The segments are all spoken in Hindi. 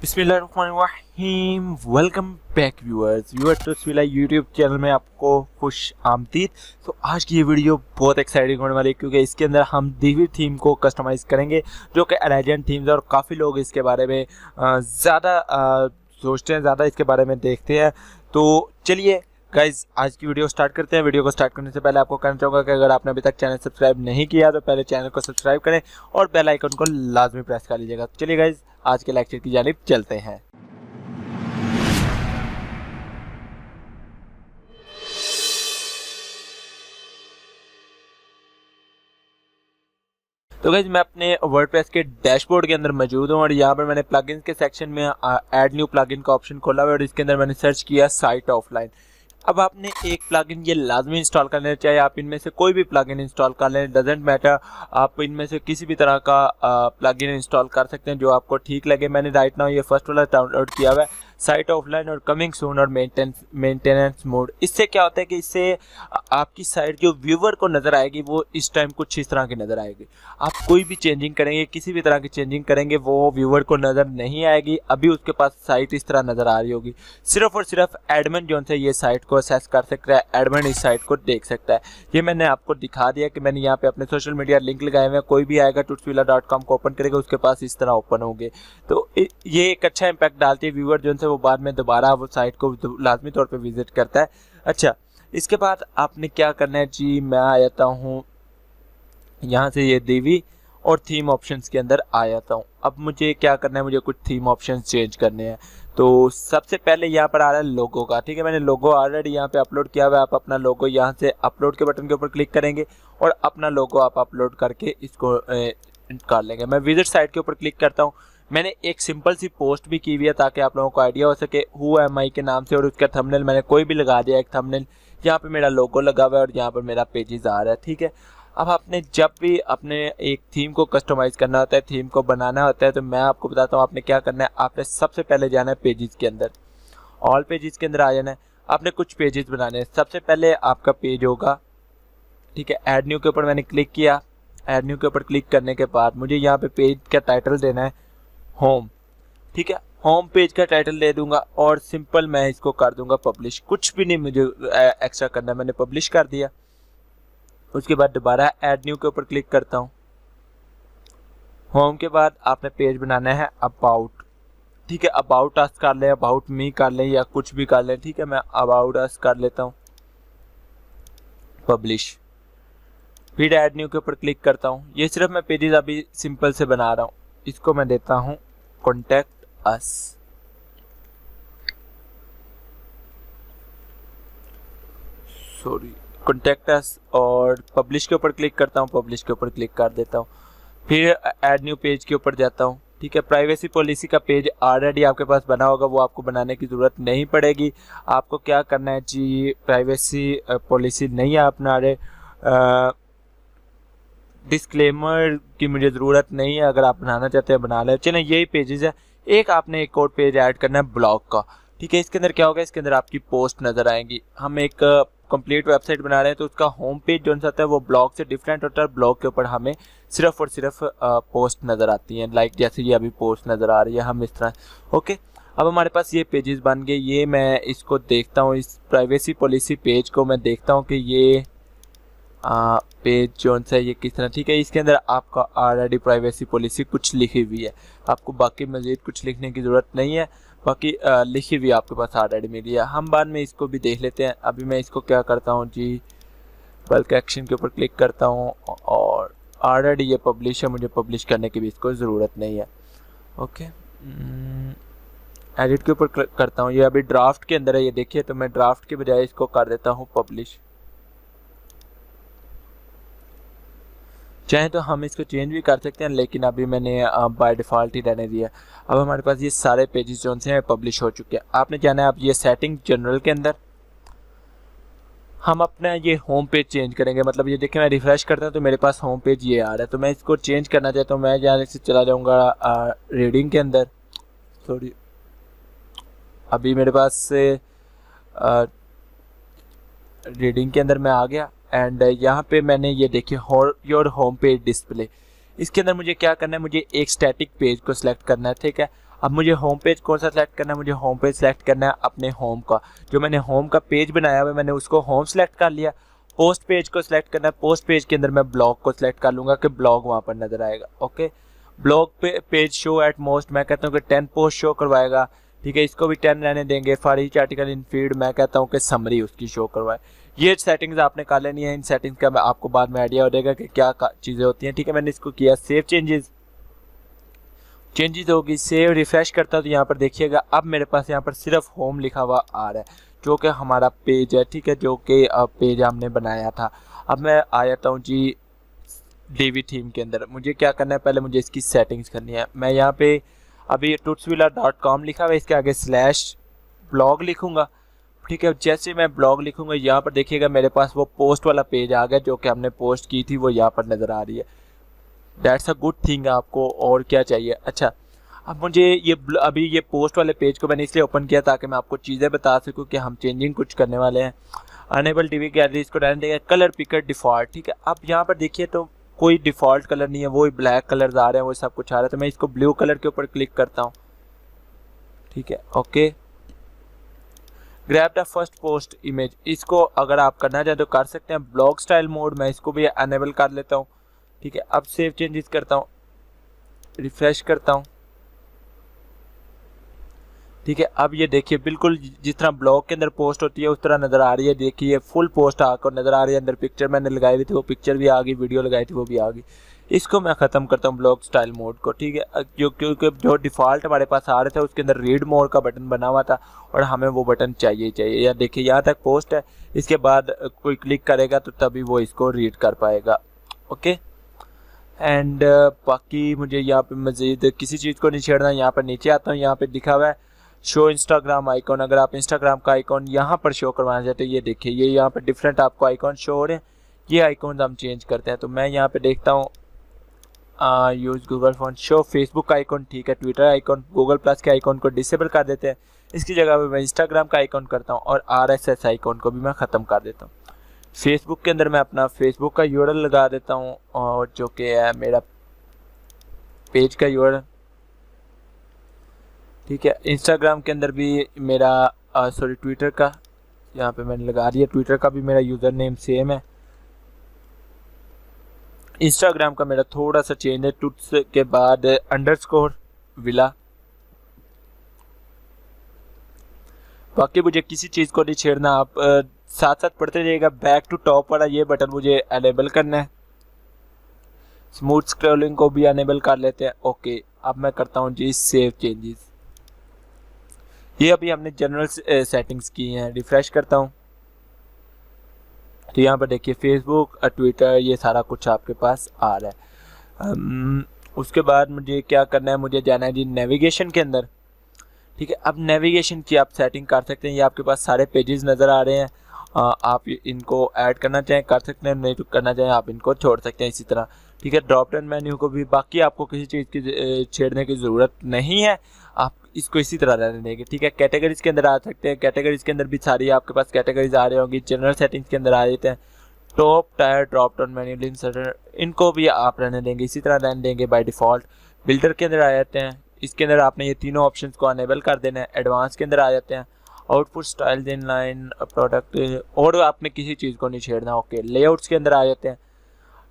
बिस्मिल्लाहिर्रहमानिर्रहीम। वेलकम बैक व्यूअर्स टू स्विला यूट्यूब चैनल में आपको खुश आमदीद। तो आज की ये वीडियो बहुत एक्साइटिंग होने वाली है क्योंकि इसके अंदर हम दिवी थीम को कस्टमाइज़ करेंगे जो कि एलिगेंट थीम्स है और काफ़ी लोग इसके बारे में ज़्यादा सोचते हैं, ज़्यादा इसके बारे में देखते हैं। तो चलिए गाइज आज की वीडियो स्टार्ट करते हैं। वीडियो को स्टार्ट करने से पहले आपको कहना चाहूँगा कि अगर आपने अभी तक चैनल सब्सक्राइब नहीं किया तो पहले चैनल को सब्सक्राइब करें और बेल आइकन को लाजमी प्रेस कर लीजिएगा। चलिए गाइज आज के लेक्चर की जानिब चलते हैं। तो गाइज मैं अपने वर्डप्रेस के डैशबोर्ड के अंदर मौजूद हूँ और यहाँ पर मैंने प्लगइन्स के सेक्शन में ऐड न्यू प्लगइन का ऑप्शन खोला हुआ है और इसके अंदर मैंने सर्च किया साइट ऑफलाइन। अब आपने एक प्लगइन ये लाजमी इंस्टॉल कर लेना चाहिए। आप इनमें से कोई भी प्लगइन इंस्टॉल कर लें, डजेंट मैटर। आप इनमें से किसी भी तरह का प्लगइन इंस्टॉल कर सकते हैं जो आपको ठीक लगे। मैंने राइट नाउ ये फर्स्ट वाला डाउनलोड किया हुआ है, साइट ऑफलाइन और कमिंग सून और मेंटेनेंस मोड। इससे क्या होता है कि इससे आपकी साइट जो व्यूवर को नज़र आएगी वो इस टाइम कुछ इस तरह की नज़र आएगी। आप कोई भी चेंजिंग करेंगे, किसी भी तरह की चेंजिंग करेंगे, वो व्यूवर को नज़र नहीं आएगी। अभी उसके पास साइट इस तरह नज़र आ रही होगी। सिर्फ और सिर्फ एडमिन जो है ये साइट को असेस कर सकता है, एडमिन इस साइट को देख सकता है। ये मैंने आपको दिखा दिया कि मैंने यहाँ पे अपने सोशल मीडिया लिंक लगाए हुए हैं। कोई भी आएगा tutsvilla.com को ओपन करेगा, उसके पास इस तरह ओपन होंगे। तो ये एक अच्छा इम्पैक्ट डालती है। व्यूवर जो है वो बाद में दोबारा वो साइट को लाजमी तौर पे विजिट करता है। अच्छा, इसके बाद आपने क्या करना है जी, मैं आ जाता हूँ यहाँ से ये देवी और थीम ऑप्शंस के अंदर आ जाता हूँ। अब मुझे क्या करना है, मुझे कुछ थीम ऑप्शंस चेंज करने हैं। तो सबसे पहले यहाँ पर आ रहा है लोगो का। ठीक है, मैंने लोगो ऑलरेडी यहाँ पे अपलोड किया हुआ है। आप अपना लोगो यहाँ से अपलोड के बटन के ऊपर क्लिक करेंगे और अपना लोगो आप अपलोड करके इसको कर लेंगे। मैं विजिट साइट के ऊपर क्लिक करता हूँ। मैंने एक सिंपल सी पोस्ट भी की हुई है ताकि आप लोगों को आइडिया हो सके हु एम आई के नाम से, और उसका थंबनेल मैंने कोई भी लगा दिया। एक थंबनेल यहाँ पे मेरा लोगो लगा हुआ है और यहाँ पर मेरा पेजेस आ रहा है। ठीक है, अब आपने जब भी अपने एक थीम को कस्टमाइज़ करना होता है, थीम को बनाना होता है, तो मैं आपको बताता हूँ आपने क्या करना है। आपने सबसे पहले जाना है पेजेस के अंदर, ऑल पेजेस के अंदर आ जाना है। आपने कुछ पेजेस बनाने हैं। सबसे पहले आपका पेज होगा, ठीक है, ऐड न्यू के ऊपर मैंने क्लिक किया। ऐड न्यू के ऊपर क्लिक करने के बाद मुझे यहाँ पे पेज का टाइटल देना है होम। ठीक है, होम पेज का टाइटल दे दूंगा और सिंपल मैं इसको कर दूंगा पब्लिश। कुछ भी नहीं मुझे एक्स्ट्रा करना, मैंने पब्लिश कर दिया। उसके बाद दोबारा ऐड न्यू के ऊपर क्लिक करता हूँ। होम के बाद आपने पेज बनाना है अबाउट। ठीक है, अबाउट अस कर लें, अबाउट मी कर लें या कुछ भी कर लें। ठीक है, मैं अबाउट अस कर लेता हूँ, पब्लिश। फिर ऐड न्यू के ऊपर क्लिक करता हूँ। ये सिर्फ मैं पेजेस अभी सिंपल से बना रहा हूँ। इसको मैं देता हूँ contact us. Sorry, contact us और पब्लिश के ऊपर क्लिक करता हूँ। पब्लिश के ऊपर क्लिक कर देता हूँ। फिर ऐड न्यू पेज के ऊपर जाता हूँ। ठीक है, प्राइवेसी पॉलिसी का पेज ऑलरेडी आपके पास बना होगा, वो आपको बनाने की ज़रूरत नहीं पड़ेगी। आपको क्या करना है जी, प्राइवेसी पॉलिसी नहीं है अपना रहे, डिस्क्लेमर की मुझे ज़रूरत नहीं है। अगर आप बनाना चाहते हैं बना लें। चलिए, यही पेजेस है। एक आपने एक और पेज ऐड करना है ब्लॉग का। ठीक है, इसके अंदर क्या होगा, इसके अंदर आपकी पोस्ट नज़र आएंगी। हम एक कंप्लीट वेबसाइट बना रहे हैं तो उसका होम पेज जो होता है वो ब्लॉग से डिफरेंट होता है। ब्लॉग के ऊपर हमें सिर्फ और सिर्फ पोस्ट नज़र आती हैं, लाइक जैसे ये अभी पोस्ट नज़र आ रही है, हम इस तरह। ओके, अब हमारे पास ये पेजेस बन गए। ये मैं इसको देखता हूँ, इस प्राइवेसी पॉलिसी पेज को मैं देखता हूँ कि ये पेज जो है ये किस तरह। ठीक है, इसके अंदर आपका ऑलरेडी प्राइवेसी पॉलिसी कुछ लिखी हुई है। आपको बाकी मज़ीद कुछ लिखने की ज़रूरत नहीं है, बाकी लिखी हुई आपके पास ऑलरेडी मिली है। हम बाद में इसको भी देख लेते हैं। अभी मैं इसको क्या करता हूँ जी, बल्क एक्शन के ऊपर क्लिक करता हूँ और ऑलरेडी ये पब्लिश है, मुझे पब्लिश करने की भी इसको ज़रूरत नहीं है। ओके, एडिट के ऊपर क्लिक करता हूँ। ये अभी ड्राफ्ट के अंदर है, ये देखिए, तो मैं ड्राफ्ट के बजाय इसको कर देता हूँ पब्लिश। चाहे तो हम इसको चेंज भी कर सकते हैं, लेकिन अभी मैंने बाय डिफ़ॉल्ट ही रहने दिया। अब हमारे पास ये सारे पेजेस जो हैं पब्लिश हो चुके हैं। आपने जाना है अब ये सेटिंग जनरल के अंदर, हम अपना ये होम पेज चेंज करेंगे। मतलब ये देखिए, मैं रिफ्रेश करता हूँ तो मेरे पास होम पेज ये आ रहा है। तो मैं इसको चेंज करना चाहता हूँ। मैं जाने से चला जाऊँगा रीडिंग के अंदर। सॉरी, अभी मेरे पास से रीडिंग के अंदर मैं आ गया एंड यहाँ पे मैंने ये देखिए योर होम पेज डिस्प्ले। इसके अंदर मुझे क्या करना है, मुझे एक स्टैटिक पेज को सिलेक्ट करना है। ठीक है, अब मुझे होम पेज कौन सा सेलेक्ट करना है, मुझे होम पेज सेलेक्ट करना है अपने होम का, जो मैंने होम का पेज बनाया हुआ है मैंने उसको होम सेलेक्ट कर लिया। पोस्ट पेज को सिलेक्ट करना है, पोस्ट पेज के अंदर मैं ब्लॉग को सिलेक्ट कर लूँगा कि ब्लॉग वहाँ पर नज़र आएगा। Okay, blog page show at most मैं कहता हूँ कि 10 पोस्ट शो करवाएगा, ठीक है, इसको भी 10 रहने देंगे। For each article in feed मैं कहता हूँ कि समरी उसकी शो करवाए। ये सेटिंग्स आपने कर लेनी है, इन सेटिंग्स का आपको बाद में आइडिया हो जाएगा कि क्या चीज़ें होती हैं, ठीक है। मैंने इसको किया सेव चेंजेस होगी, सेव रिफ्रेश करता हूँ तो यहाँ पर देखिएगा अब मेरे पास यहाँ पर सिर्फ होम लिखा हुआ आ रहा है, जो कि हमारा पेज है, ठीक है, जो कि पेज हमने बनाया था। अब मैं आ जाता हूँ जी डीवी थीम के अंदर। मुझे क्या करना है, पहले मुझे इसकी सेटिंग्स करनी है। मैं यहाँ पे अभी tutsvilla.com लिखा हुआ है, इसके आगे /blog लिखूंगा, ठीक है। जैसे मैं ब्लॉग लिखूंगा यहाँ पर देखिएगा मेरे पास वो पोस्ट वाला पेज आ गया, जो कि हमने पोस्ट की थी वो यहाँ पर नज़र आ रही है। दैट्स अ गुड थिंग, आपको और क्या चाहिए। अच्छा, अब मुझे अभी ये पोस्ट वाले पेज को मैंने इसलिए ओपन किया ताकि मैं आपको चीज़ें बता सकूं कि हम चेंजिंग कुछ करने वाले हैं। अनेबल टीवी गैलरी इसको रहने देंगे, कलर पिकर डिफ़ॉल्ट, ठीक है। अब यहाँ पर देखिए तो कोई डिफ़ॉल्ट कलर नहीं है, वो ब्लैक कलर्स आ रहे हैं, वो सब कुछ आ रहा है। तो मैं इसको ब्लू कलर के ऊपर क्लिक करता हूँ, ठीक है। Okay, grab the first post image, इसको अगर आप करना चाहें तो कर सकते हैं। ब्लॉग स्टाइल मोड मैं इसको भी अनेबल कर लेता हूँ, ठीक है। अब सेव चेंजेस करता हूँ, रिफ्रेश करता हूँ, ठीक है। अब ये देखिए बिल्कुल जिस तरह ब्लॉग के अंदर पोस्ट होती है उस तरह नज़र आ रही है। देखिए फुल पोस्ट आकर नज़र आ रही है, अंदर पिक्चर मैंने लगाई हुई थी वो पिक्चर भी आ गई, वीडियो लगाई थी वो भी आ गई। इसको मैं ख़त्म करता हूँ ब्लॉग स्टाइल मोड को, ठीक है, क्योंकि जो डिफ़ॉल्ट हमारे पास आ रहे थे उसके अंदर रीड मोड का बटन बना हुआ था और हमें वो बटन चाहिए चाहिए। या देखिए यहाँ तक पोस्ट है, इसके बाद कोई क्लिक करेगा तो तभी वो इसको रीड कर पाएगा। ओके, एंड बाकी मुझे यहाँ पे मज़ीद किसी चीज़ को नहीं छेड़ना। यहाँ पर नीचे आता हूँ, यहाँ पे लिखा हुआ है शो इंस्टाग्राम आइकॉन। अगर आप इंस्टाग्राम का आइकॉन यहाँ पर शो करवाना चाहते हैं, ये देखिए ये यहाँ पर डिफरेंट आपको आइकॉन शो हो रहे हैं, ये आइकॉन हम चेंज करते हैं। तो मैं यहाँ पे देखता हूँ use Google phone, show Facebook का आइकॉन, ठीक है, ट्विटर आइकॉन, गूगल प्लस के आइकॉन को डिसेबल कर देते हैं। इसकी जगह पे मैं इंस्टाग्राम का आइकॉन करता हूँ और RSS आइकॉन को भी मैं ख़त्म कर देता हूँ। फेसबुक के अंदर मैं अपना फेसबुक का URL लगा देता हूँ और जो कि है मेरा पेज का URL, ठीक है। इंस्टाग्राम के अंदर भी मेरा ट्विटर का यहाँ पे मैंने लगा दिया, ट्विटर का भी मेरा यूज़र नेम सेम है। इंस्टाग्राम का मेरा थोड़ा सा चेंज है, टुट्स के बाद _विला। बाकी मुझे किसी चीज़ को नहीं छेड़ना, आप साथ साथ पढ़ते जाइएगा। बैक टू टॉप वाला ये बटन मुझे अनेबल करना है, स्मूथ स्क्रॉलिंग को भी अनेबल कर लेते हैं। ओके, अब मैं करता हूँ जी सेव चेंजेस। ये अभी हमने जनरल सेटिंग्स की हैं। रिफ्रेश करता हूँ तो यहाँ पर देखिए फेसबुक, ट्विटर, ये सारा कुछ आपके पास आ रहा है। उसके बाद मुझे क्या करना है, मुझे जाना है जी नेविगेशन के अंदर, ठीक है। अब नेविगेशन की आप सेटिंग कर सकते हैं, ये आपके पास सारे पेजेस नज़र आ रहे हैं। आप इनको ऐड करना चाहें कर सकते हैं, नहीं तो करना चाहें आप इनको छोड़ सकते हैं इसी तरह, ठीक है। ड्रॉप डाउन मेन्यू को भी बाकी आपको किसी चीज़ की छेड़ने की ज़रूरत नहीं है, आप इसको इसी तरह रहने देंगे, ठीक है। कैटेगरीज के अंदर आ सकते हैं, कैटेगरीज के अंदर भी सारी आपके पास कैटेगरीज आ रही होंगी। जनरल सेटिंग्स के अंदर आ जाते हैं, top tier, drop down menu, link server, इनको भी आप रहने देंगे, इसी तरह रहने देंगे बाय डिफ़ॉल्ट। बिल्डर के अंदर आ जाते हैं, इसके अंदर आपने ये तीनों ऑप्शंस को अनेबल कर देना है। एडवांस के अंदर आ जाते हैं, आउटपुट स्टाइल, इनलाइन, प्रोडक्ट, और आपने किसी चीज़ को नहीं छेड़ना। ओके, लेआउट्स के अंदर आ जाते हैं,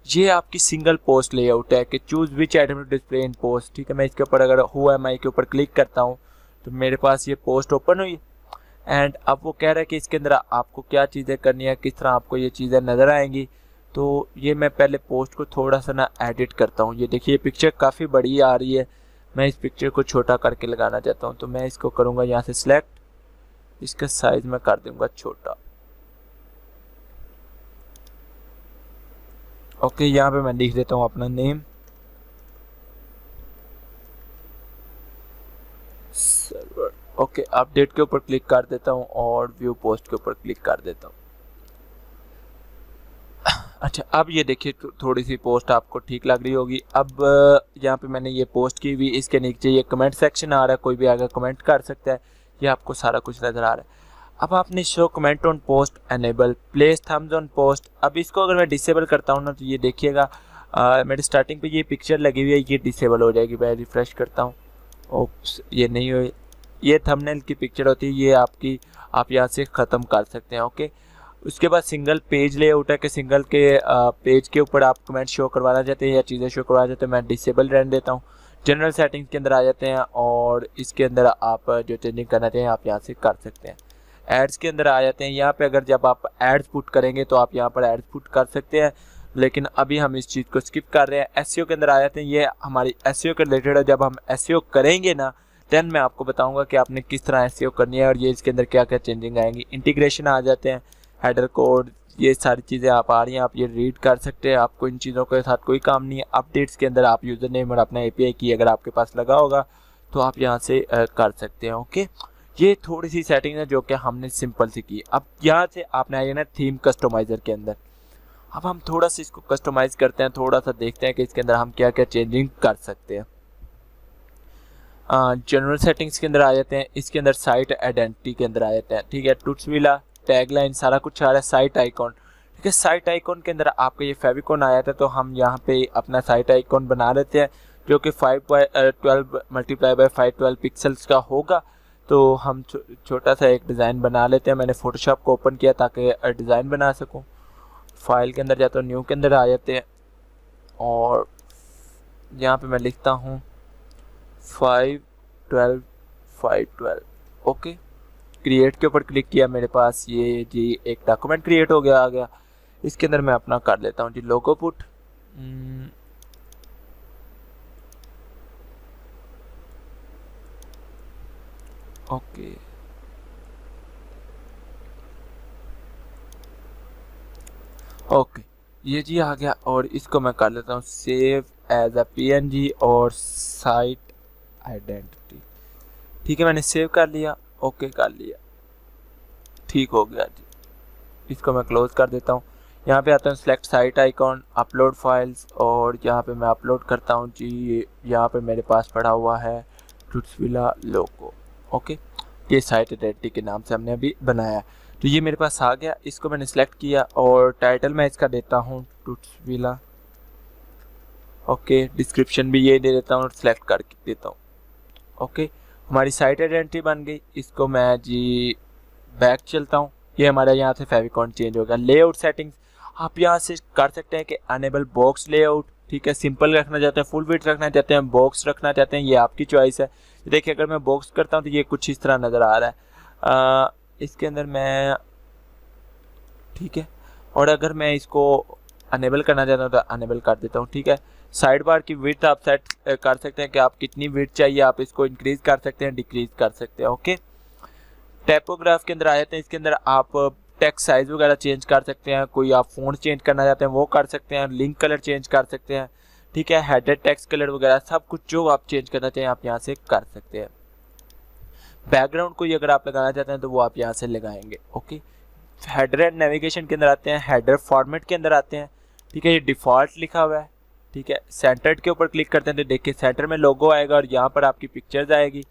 ये आपकी सिंगल पोस्ट लेआउट है कि choose which item to display in post, ठीक है। मैं इसके ऊपर अगर HoAmi के ऊपर क्लिक करता हूँ तो मेरे पास ये पोस्ट ओपन हुई एंड अब वो कह रहा है कि इसके अंदर आपको क्या चीज़ें करनी है, किस तरह आपको ये चीज़ें नज़र आएंगी। तो ये मैं पहले पोस्ट को थोड़ा सा ना एडिट करता हूँ। ये देखिए पिक्चर काफ़ी बड़ी आ रही है, मैं इस पिक्चर को छोटा करके लगाना चाहता हूँ, तो मैं इसको करूँगा यहाँ से सिलेक्ट, इसका साइज़ मैं कर दूँगा छोटा। ओके, यहाँ पे मैं लिख देता हूँ अपना नेम, सर्वर। ओके, अपडेट के ऊपर क्लिक कर देता हूँ और व्यू पोस्ट के ऊपर क्लिक कर देता हूँ। अच्छा, अब ये देखिए थोड़ी सी पोस्ट आपको ठीक लग रही होगी। अब यहाँ पे मैंने ये पोस्ट की हुई, इसके नीचे ये कमेंट सेक्शन आ रहा है, कोई भी आगे कमेंट कर सकता है, ये आपको सारा कुछ नज़र आ रहा है। अब आपने show comment on post enable, place thumbs on post, अब इसको अगर मैं डिसेबल करता हूँ ना तो ये देखिएगा मेरे स्टार्टिंग पे ये पिक्चर लगी हुई है, ये डिसेबल हो जाएगी। मैं रिफ्रेश करता हूँ, ओप्स, ये नहीं हो, ये थंबनेल की पिक्चर होती है, ये आपकी आप यहाँ से ख़त्म कर सकते हैं। ओके, उसके बाद सिंगल पेज लेआउट है कि सिंगल के पेज के ऊपर आप कमेंट शो करवाना चाहते हैं या चीज़ें शो करवाना चाहते हैं, मैं डिसेबल रहने देता हूँ। जनरल सेटिंग्स के अंदर आ जाते हैं और इसके अंदर आप जो चेंजिंग करना चाहें आप यहाँ से कर सकते हैं। एड्स के अंदर आ जाते हैं, यहाँ पे अगर जब आप एड्स पुट करेंगे तो आप यहाँ पर एड्स पुट कर सकते हैं, लेकिन अभी हम इस चीज़ को स्किप कर रहे हैं। एसईओ के अंदर आ जाते हैं, ये हमारी एसईओ के रिलेटेड है। जब हम एसईओ करेंगे ना देन मैं आपको बताऊंगा कि आपने किस तरह एसईओ करनी है और ये इसके अंदर क्या क्या चेंजिंग आएंगी। इंटीग्रेशन आ जाते हैं, हेडर कोड, ये सारी चीज़ें आप आ रही हैं, आप ये रीड कर सकते हैं। आपको इन चीज़ों के साथ कोई काम नहीं है। अपडेट्स के अंदर आप यूज़र नेम और अपना एपीआई की अगर आपके पास लगा होगा तो आप यहाँ से कर सकते हैं। ओके, ये थोड़ी सी सेटिंग है जो कि हमने सिंपल सी की। अब यहाँ से आपने आइए ना थीम कस्टमाइज़र के अंदर। अब हम थोड़ा सा इसको कस्टमाइज़ करते हैं, थोड़ा सा देखते हैं कि इसके अंदर हम क्या क्या चेंजिंग कर सकते हैं। जनरल सेटिंग्स के अंदर आ जाते हैं, इसके अंदर साइट आइडेंटिटी के अंदर आ जाते हैं। ठीक है, टूट्सविला, टैगलाइन, सारा कुछ आ रहा है। साइट आइकॉन, ठीक है, साइट आइकॉन के अंदर आपका ये फेविकॉन आया था तो हम यहाँ पे अपना साइट आइकॉन बना लेते हैं जो कि 512 मल्टीप्लाई बाय 512 पिक्सल्स का होगा। तो हम छोटा सा एक डिज़ाइन बना लेते हैं। मैंने फोटोशॉप को ओपन किया ताकि डिज़ाइन बना सकूँ। फाइल के अंदर जाता हूँ, न्यू के अंदर आ जाते हैं और यहाँ पे मैं लिखता हूँ 512। ओके, क्रिएट के ऊपर क्लिक किया, मेरे पास ये जी एक डॉक्यूमेंट क्रिएट हो गया आ गया। इसके अंदर मैं अपना कर लेता हूँ जी लोगो पुट। ओके, ओके, ये जी आ गया और इसको मैं कर लेता हूँ सेव एज अ पीएनजी और साइट आइडेंटिटी। ठीक है, मैंने सेव कर लिया, ओके कर लिया, ठीक हो गया जी। इसको मैं क्लोज कर देता हूँ। यहाँ पे आता हूँ select site icon, upload files और यहाँ पे मैं अपलोड करता हूँ जी। यहाँ पे मेरे पास पड़ा हुआ है टूट्सविला लोगो। ओके, ये साइट आइडेंटिटी के नाम से हमने अभी बनाया है। तो ये मेरे पास आ गया, इसको मैंने सेलेक्ट किया और टाइटल मैं इसका देता हूँ टूट्सविला। ओके, डिस्क्रिप्शन भी ये दे देता हूँ और सिलेक्ट करके देता हूँ। ओके, हमारी साइट आइडेंटिटी बन गई। इसको मैं जी बैक चलता हूँ, ये हमारा यहाँ से फेविकॉन चेंज होगा। लेआउट सेटिंग्स आप यहाँ से कर सकते हैं कि अनेबल बॉक्स लेआउट। ठीक है, सिंपल रखना चाहते हैं, फुल विड्थ रखना चाहते हैं, बॉक्स रखना चाहते हैं, ये आपकी चॉइस है। देखिए अगर मैं बॉक्स करता हूँ तो ये कुछ इस तरह नज़र आ रहा है। इसके अंदर मैं, ठीक है, और अगर मैं इसको अनेबल करना चाहता हूँ तो अनेबल कर देता हूँ। ठीक है, साइड बार की विड्थ आप सेट कर सकते हैं कि आप कितनी विड्थ चाहिए, आप इसको इंक्रीज कर सकते हैं, डिक्रीज कर सकते हैं। ओके, टाइपोग्राफ के अंदर आ जाते हैं, इसके अंदर आप टेक्स्ट साइज वगैरह चेंज कर सकते हैं, कोई आप फ़ॉन्ट चेंज करना चाहते हैं वो कर सकते हैं, लिंक कलर चेंज कर सकते हैं। ठीक है, हेडर टेक्स्ट कलर वगैरह सब कुछ जो आप चेंज करना चाहें आप यहाँ से कर सकते हैं। बैकग्राउंड कोई अगर आप लगाना चाहते हैं तो वो आप यहाँ से लगाएंगे। ओके, हेडर एंड नेविगेशन के अंदर आते हैं, हेडर फॉर्मेट के अंदर आते हैं। ठीक है, ये डिफ़ॉल्ट लिखा हुआ है। ठीक है, सेंटर्ड के ऊपर क्लिक करते हैं तो देखिए सेंटर में लोगो आएगा और यहाँ पर आपकी पिक्चर्स आएगी।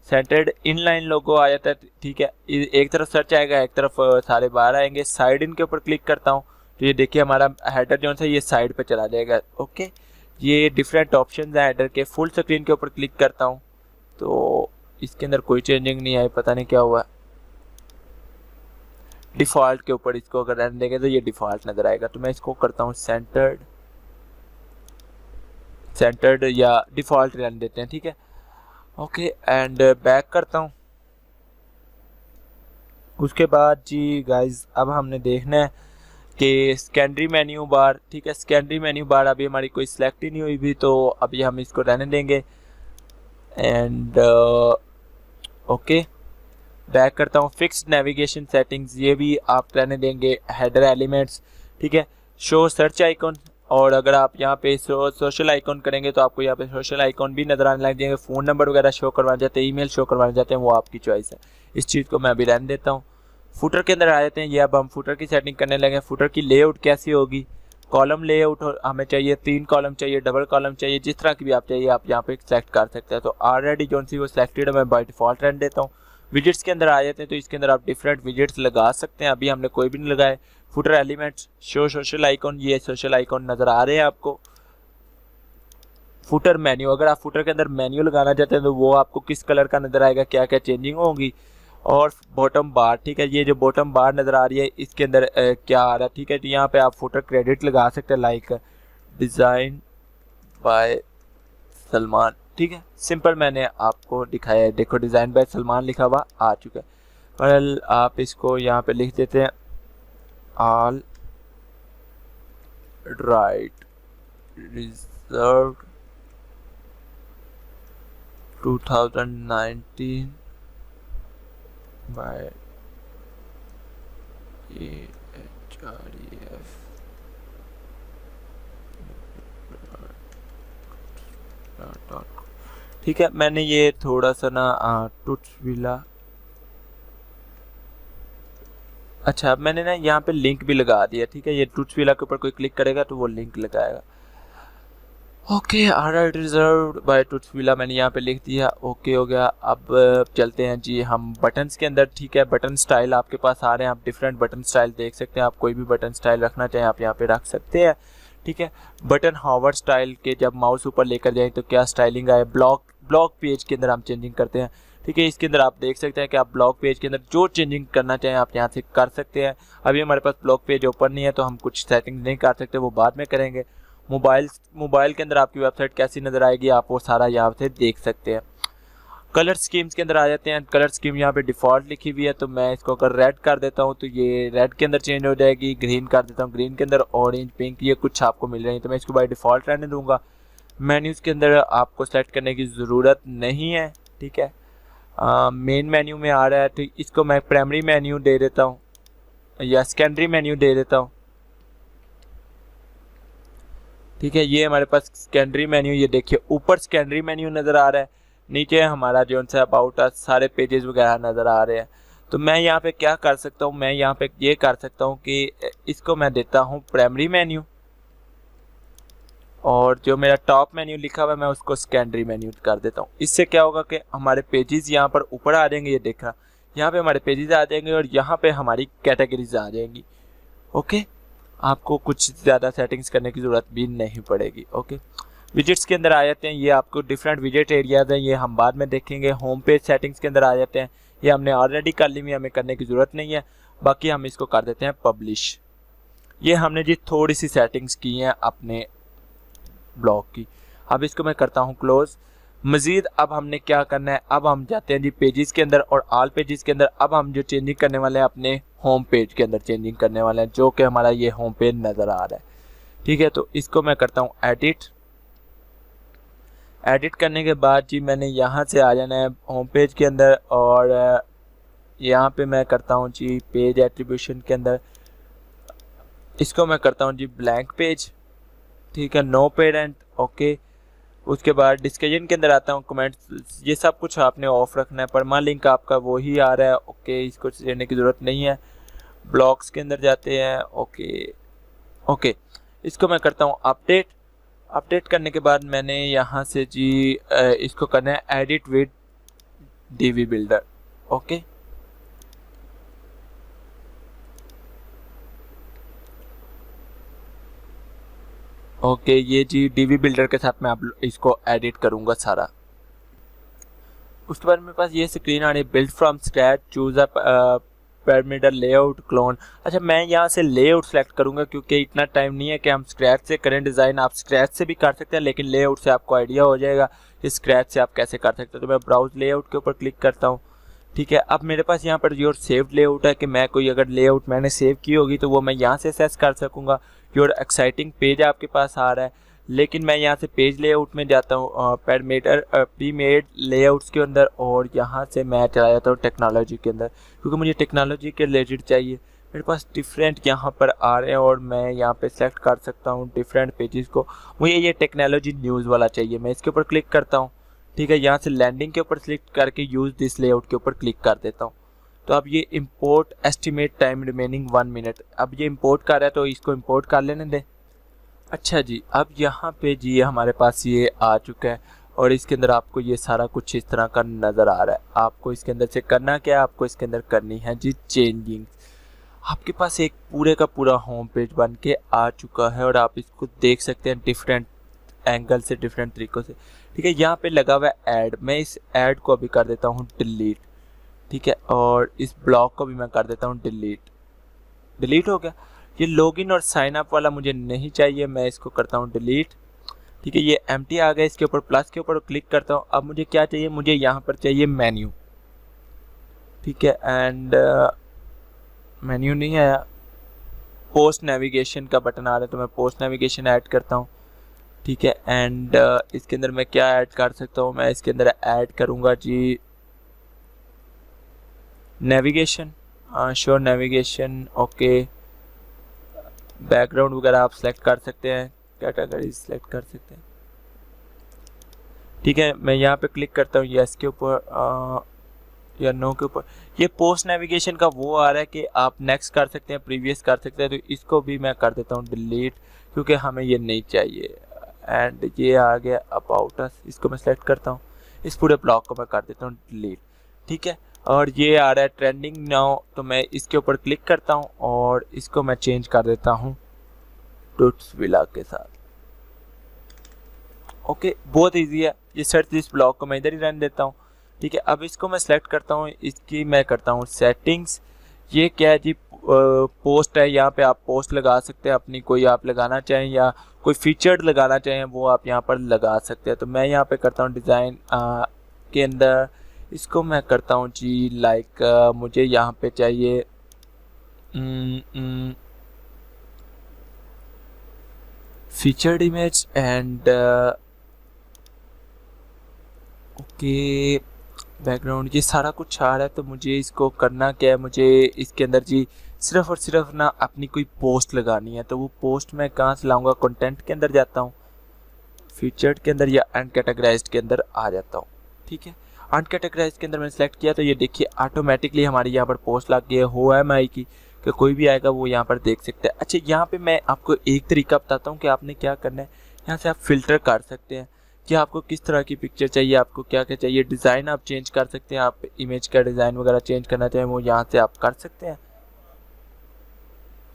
सेंटर्ड इनलाइन लोगो आ जाता है। ठीक है, एक तरफ सर्च आएगा, एक तरफ सारे बाहर आएंगे। साइड इन के ऊपर क्लिक करता हूँ तो ये देखिए हमारा हेडर जो है ये साइड पे चला जाएगा। ओके, ये डिफरेंट ऑप्शंस हैं हेडर के। फुल स्क्रीन के ऊपर क्लिक करता हूँ तो इसके अंदर कोई चेंजिंग नहीं आई, पता नहीं क्या हुआ। डिफ़ॉल्ट के ऊपर इसको अगर रहने देंगे तो ये डिफ़ॉल्ट नज़र आएगा। तो मैं इसको करता हूँ सेंटर्ड या डिफ़ॉल्ट रहने देते हैं। ठीक है, ओके, एंड बैक करता हूँ। उसके बाद जी गाइज अब हमने देखना है कि सेकेंडरी मेन्यू बार। ठीक है, सेकेंडरी मेन्यू बार अभी हमारी कोई सिलेक्ट ही नहीं हुई भी तो अभी हम इसको रहने देंगे। एंड ओके, बैक करता हूँ। फिक्स्ड नेविगेशन सेटिंग्स ये भी आप रहने देंगे। हेडर एलिमेंट्स, ठीक है, शो सर्च आइकॉन, और अगर आप यहाँ पे सोशल आइकॉन करेंगे तो आपको यहाँ पे सोशल आइकॉन भी नज़र आने लग जाएंगे। फ़ोन नंबर वगैरह शो करवाना चाहते हैं, ईमेल शो करवाना चाहते हैं, वो आपकी चॉइस है। इस चीज़ को मैं अभी रहने देता हूँ। फुटर के अंदर आ जाते हैं, ये अब हम फुटर की सेटिंग करने लगे। फुटर की लेआउट कैसी होगी, कॉलम लेआउट हमें चाहिए, 3 कॉलम चाहिए, डबल कॉलम चाहिए, जिस तरह की भी आप चाहिए आप यहाँ पे सेलेक्ट कर सकते हैं। तो ऑलरेडी जो सी वो सिलेक्टेड है, मैं बाय डिफ़ॉल्ट रहने देता हूँ। विजेट्स के अंदर आ जाते हैं तो इसके अंदर आप डिफरेंट विजेट्स लगा सकते हैं, अभी हमने कोई भी नहीं लगाए। Footer elements, show social icon, ये सोशल आइकॉन नज़र आ रहे हैं आपको। फुटर मेन्यू, अगर आप फुटर के अंदर मेन्यू लगाना चाहते हैं तो वो आपको किस कलर का नज़र आएगा, क्या क्या चेंजिंग होगी। और बॉटम बार, ठीक है, ये जो बॉटम बार नज़र आ रही है इसके अंदर क्या आ रहा है, ठीक है। तो यहाँ पे आप फुटर क्रेडिट लगा सकते हैं, लाइक डिज़ाइन बाय सलमान, ठीक है, सिंपल मैंने आपको दिखाया है। देखो डिज़ाइन बाय सलमान लिखा हुआ आ चुका है। पर आप इसको यहाँ पे लिख देते हैं all right reserved 2019 by AHREF। ठीक है, मैंने ये थोड़ा सा ना टुट्सविला, अच्छा मैंने ना यहाँ पे लिंक भी लगा दिया, ठीक है। ये टुट्सविला के ऊपर कोई क्लिक करेगा तो वो लिंक लगाएगा। ओके, ऑलराइट रिजर्व्ड बाय टुट्सविला मैंने यहाँ पे लिख दिया, ओके हो गया। अब चलते हैं जी हम बटन्स के अंदर, ठीक है। बटन स्टाइल आपके पास आ रहे हैं, आप डिफरेंट बटन स्टाइल देख सकते हैं। आप कोई भी बटन स्टाइल रखना चाहें आप यहाँ पे रख सकते हैं, ठीक है। बटन हॉवर स्टाइल के जब माउस ऊपर लेकर जाएं तो क्या स्टाइलिंग आए। ब्लॉक पेज के अंदर हम चेंजिंग करते हैं, ठीक है। इसके अंदर आप देख सकते हैं कि आप ब्लॉक पेज के अंदर जो चेंजिंग करना चाहें आप यहाँ से कर सकते हैं। अभी हमारे पास ब्लॉक पेज ओपन नहीं है तो हम कुछ सेटिंग नहीं कर सकते, वो बाद में करेंगे। मोबाइल के अंदर आपकी वेबसाइट कैसी नज़र आएगी आप वो सारा यहाँ से देख सकते हैं। कलर स्कीम्स के अंदर आ जाते हैं। कलर स्कीम यहाँ पे डिफ़ॉल्ट लिखी हुई है, तो मैं इसको अगर रेड कर देता हूँ तो ये रेड के अंदर चेंज हो जाएगी। ग्रीन कर देता हूँ, ग्रीन के अंदर ऑरेंज, पिंक, ये कुछ आपको मिल रही है, तो मैं इसको बाय डिफ़ॉल्ट रहने दूँगा। मेन्यूज़ के अंदर आपको सेलेक्ट करने की ज़रूरत नहीं है, ठीक है। मेन मेन्यू में आ रहा है तो इसको मैं प्राइमरी मेन्यू दे देता हूँ या सेकेंडरी मेन्यू दे देता हूँ, ठीक है। ये हमारे पास सेकेंडरी मेन्यू, ये देखिए ऊपर सेकेंडरी मेन्यू नज़र आ रहा है, नीचे हमारा जो सा अबाउट अस सारे पेजेस वगैरह नज़र आ रहे हैं। तो मैं यहाँ पे क्या कर सकता हूँ, मैं यहाँ पे ये कर सकता हूँ कि इसको मैं देता हूँ प्राइमरी मेन्यू, और जो मेरा टॉप मेन्यू लिखा हुआ है मैं उसको सेकेंडरी मेन्यू कर देता हूँ। इससे क्या होगा कि हमारे पेजेस यहाँ पर ऊपर आ जाएंगे, ये देखा यहाँ पे हमारे पेजेस आ जाएंगे और यहाँ पे हमारी कैटेगरीज आ जाएंगी। ओके, आपको कुछ ज़्यादा सेटिंग्स करने की ज़रूरत भी नहीं पड़ेगी। ओके, विजेट्स के अंदर आ जाते हैं। ये आपको डिफरेंट विजेट एरियाज हैं, ये हम बाद में देखेंगे। होम पेज सेटिंग्स के अंदर आ जाते हैं, ये हमने ऑलरेडी कर ली हुई, हमें करने की ज़रूरत नहीं है। बाकी हम इसको कर देते हैं पब्लिश। ये हमने जी थोड़ी सी सेटिंग्स की हैं अपने ब्लॉग की। अब इसको मैं करता हूँ क्लोज। मज़ीद अब हमने क्या करना है, अब हम जाते हैं जी पेजेस के अंदर और ऑल पेजेस के अंदर। अब हम जो चेंजिंग करने वाले हैं अपने होम पेज के अंदर चेंजिंग करने वाले हैं, जो कि हमारा ये होम पेज नज़र आ रहा है, ठीक है। तो इसको मैं करता हूँ एडिट करने के बाद जी मैंने यहाँ से आ जाना है होम पेज के अंदर और यहाँ पे मैं करता हूँ जी पेज एट्रीब्यूशन के अंदर, इसको मैं करता हूँ जी ब्लैंक पेज, ठीक है, नो पेरेंट। ओके, उसके बाद डिस्कशन के अंदर आता हूँ कमेंट्स, ये सब कुछ आपने ऑफ रखना है। परमा लिंक आपका वही आ रहा है, ओके, इसको लेने की ज़रूरत नहीं है। ब्लॉग्स के अंदर जाते हैं, ओके, इसको मैं करता हूँ अपडेट करने के बाद मैंने यहाँ से जी इसको करना है edit with DV builder. Okay, ये जी डीवी बिल्डर के साथ मैं आप इसको एडिट करूँगा सारा। उसके बाद मेरे पास ये स्क्रीन आ रही है, build from scratch, choose a parameter layout clone. अच्छा, मैं यहाँ से लेआउट सेलेक्ट करूँगा क्योंकि इतना टाइम नहीं है कि हम स्क्रैच से करें डिज़ाइन। आप स्क्रैच से भी कर सकते हैं लेकिन लेआउट से आपको आइडिया हो जाएगा कि स्क्रैच से आप कैसे कर सकते हैं। तो मैं ब्राउज लेआउट के ऊपर क्लिक करता हूँ, ठीक है। अब मेरे पास यहाँ पर योर सेव्ड लेआउट है कि मैं कोई अगर लेआउट मैंने सेव की होगी तो वो मैं यहाँ से एक्सेस कर सकूँगा। योर एक्साइटिंग पेज आपके पास आ रहा है, लेकिन मैं यहाँ से पेज लेआउट में जाता हूँ पैरामीटर प्री मेड लेआउट्स के अंदर और यहाँ से मैं चला जाता हूँ टेक्नोलॉजी के अंदर क्योंकि मुझे टेक्नोलॉजी के रिलेटेड चाहिए। मेरे पास डिफरेंट यहाँ पर आ रहे हैं और मैं यहाँ पे सेलेक्ट कर सकता हूँ डिफरेंट पेजेस को। मुझे ये टेक्नोलॉजी न्यूज़ वाला चाहिए, मैं इसके ऊपर क्लिक करता हूँ, ठीक है। यहाँ से लैंडिंग के ऊपर क्लिक करके यूज़ दिस लेआउट के ऊपर क्लिक कर देता हूँ। तो अब ये import estimate time remaining 1 minute, अब ये इंपोर्ट कर रहा है तो इसको इंपोर्ट कर लेने दें। अच्छा जी, अब यहाँ पे जी हमारे पास ये आ चुका है और इसके अंदर आपको ये सारा कुछ इस तरह का नज़र आ रहा है। आपको इसके अंदर से करना क्या है, आपको इसके अंदर करनी है जी चेंजिंग। आपके पास एक पूरे का पूरा होम पेज बन के आ चुका है और आप इसको देख सकते हैं डिफरेंट एंगल से, डिफरेंट तरीक़ों से। ठीक है, यहाँ पे लगा हुआ है ऐड, मैं इस ऐड को अभी कर देता हूँ डिलीट। ठीक है, और इस ब्लॉक को भी मैं कर देता हूँ डिलीट। डिलीट हो गया। ये लॉगिन और साइन अप वाला मुझे नहीं चाहिए, मैं इसको करता हूँ डिलीट। ठीक है, ये एम्प्टी आ गया। इसके ऊपर प्लस के ऊपर क्लिक करता हूँ। अब मुझे क्या चाहिए, मुझे यहाँ पर चाहिए मेन्यू। ठीक है, एंड मेन्यू नहीं आया, पोस्ट नेविगेशन का बटन आ रहा है, तो मैं पोस्ट नेविगेशन ऐड करता हूँ। ठीक है, एंड इसके अंदर मैं क्या ऐड कर सकता हूँ, मैं इसके अंदर ऐड करूँगा जी navigation, show navigation. Okay, background वगैरह आप सेलेक्ट कर सकते हैं, कैटेगरी सेलेक्ट कर सकते हैं। ठीक है, मैं यहाँ पे क्लिक करता हूँ यस के ऊपर या नो के ऊपर। ये पोस्ट नेविगेशन का वो आ रहा है कि आप नेक्स्ट कर सकते हैं, प्रीवियस कर सकते हैं, तो इसको भी मैं कर देता हूँ डिलीट, क्योंकि हमें ये नहीं चाहिए। एंड ये आ गया अबाउट अस, इसको मैं सेलेक्ट करता हूँ, इस पूरे ब्लॉक को मैं कर देता हूँ डिलीट। ठीक है, और ये आ रहा है ट्रेंडिंग नाउ, तो मैं इसके ऊपर क्लिक करता हूँ और इसको मैं चेंज कर देता हूँ टूट्स विला के साथ। ओके, बहुत इजी है। ये सर्च दिस ब्लॉक को मैं इधर ही रहने देता हूँ। ठीक है, अब इसको मैं सेलेक्ट करता हूँ, इसकी मैं करता हूँ सेटिंग्स। ये क्या है जी, पोस्ट है, यहाँ पे आप पोस्ट लगा सकते हैं अपनी, कोई आप लगाना चाहें या कोई फीचर्ड लगाना चाहें वो आप यहाँ पर लगा सकते हैं। तो मैं यहाँ पे करता हूँ डिज़ाइन के अंदर, इसको मैं करता हूँ जी लाइक मुझे यहाँ पे चाहिए featured image and okay background, ये सारा कुछ आ रहा है। तो मुझे इसको करना क्या है, मुझे इसके अंदर जी सिर्फ और सिर्फ ना अपनी कोई पोस्ट लगानी है। तो वो पोस्ट मैं कहाँ से लाऊंगा, कंटेंट के अंदर जाता हूँ, फीचर्ड के अंदर या अनकैटेगराइज्ड के अंदर आ जाता हूँ। ठीक है, अनकैटेगराइज्ड के अंदर मैंने सेलेक्ट किया, तो ये देखिए ऑटोमेटिकली हमारी यहाँ पर पोस्ट लग गई है OMI की, कि कोई भी आएगा वो यहाँ पर देख सकता है। अच्छा, यहाँ पे मैं आपको एक तरीका बताता हूँ कि आपने क्या करना है। यहाँ से आप फिल्टर कर सकते हैं कि आपको किस तरह की पिक्चर चाहिए, आपको क्या क्या चाहिए। डिज़ाइन आप चेंज कर सकते हैं, आप इमेज का डिज़ाइन वगैरह चेंज करना चाहें वो यहाँ से आप कर सकते हैं।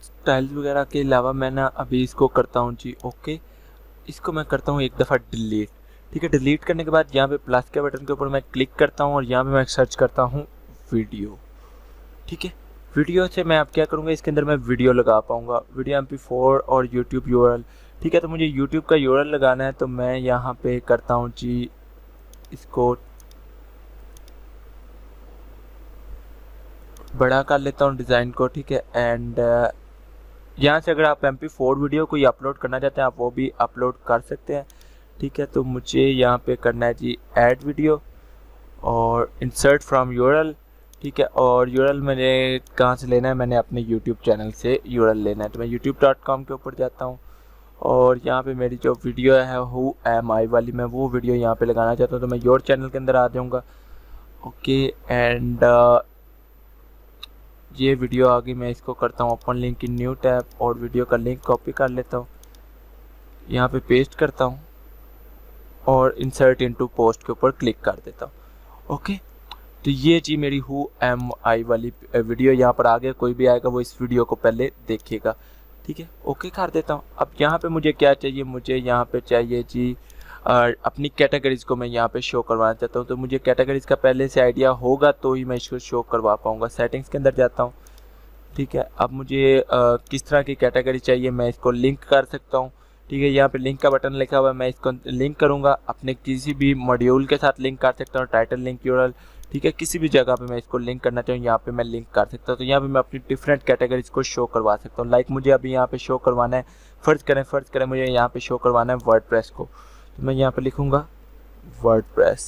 स्टाइल्स वगैरह के अलावा मैं ना अभी इसको करता हूँ जी ओके, इसको मैं करता हूँ एक दफ़ा डिलीट। ठीक है, डिलीट करने के बाद यहाँ पे प्लस के बटन के ऊपर मैं क्लिक करता हूँ और यहाँ पे मैं सर्च करता हूँ वीडियो। ठीक है, वीडियो से मैं अब क्या करूँगा, इसके अंदर मैं वीडियो लगा पाऊँगा, वीडियो MP4 और YouTube URL। ठीक है, तो मुझे YouTube का URL लगाना है, तो मैं यहाँ पे करता हूँ जी इसको बड़ा कर लेता हूँ डिज़ाइन को। ठीक है, एंड यहाँ से अगर आप MP4 वीडियो कोई अपलोड करना चाहते हैं आप वो भी अपलोड कर सकते हैं। ठीक है, तो मुझे यहाँ पे करना है जी ऐड वीडियो और इंसर्ट फ्रॉम URL। ठीक है, और URL मैंने कहाँ से लेना है, मैंने अपने YouTube चैनल से URL लेना है। तो मैं youtube.com के ऊपर जाता हूँ और यहाँ पे मेरी जो वीडियो है OMI वाली, मैं वो वीडियो यहाँ पे लगाना चाहता हूँ। तो मैं योर चैनल के अंदर आ जाऊँगा। ओके, एंड ये वीडियो आ गई, मैं इसको करता हूँ open link in new tab और वीडियो का लिंक कॉपी कर लेता हूँ, यहाँ पे पेस्ट करता हूँ और इंसर्ट इनटू पोस्ट के ऊपर क्लिक कर देता हूँ। ओके, तो ये जी मेरी OMI वाली वीडियो यहाँ पर आ गया, कोई भी आएगा वो इस वीडियो को पहले देखेगा। ठीक है, ओके कर देता हूँ। अब यहाँ पे मुझे क्या चाहिए, मुझे यहाँ पे चाहिए जी अपनी कैटेगरीज़ को मैं यहाँ पे शो करवाना चाहता हूँ। तो मुझे कैटेगरीज़ का पहले से आइडिया होगा तो ही मैं इसको शो करवा पाऊँगा। सेटिंग्स के अंदर जाता हूँ। ठीक है, अब मुझे किस तरह की कैटेगरी चाहिए मैं इसको लिंक कर सकता हूँ। ठीक है, यहाँ पे लिंक का बटन लिखा हुआ है, मैं इसको लिंक करूँगा अपने किसी भी मॉड्यूल के साथ लिंक कर सकता हूँ, टाइटल लिंक URL। ठीक है, किसी भी जगह पे मैं इसको लिंक करना चाहूँ यहाँ पे मैं लिंक कर सकता हूँ। तो यहाँ पे मैं अपनी डिफरेंट कैटेगरीज को शो करवा सकता हूँ। लाइक मुझे अभी यहाँ पे शो करवाना है, फर्ज करें मुझे यहाँ पे शो करवाना है वर्डप्रेस को, तो मैं यहाँ पे लिखूँगा वर्डप्रेस।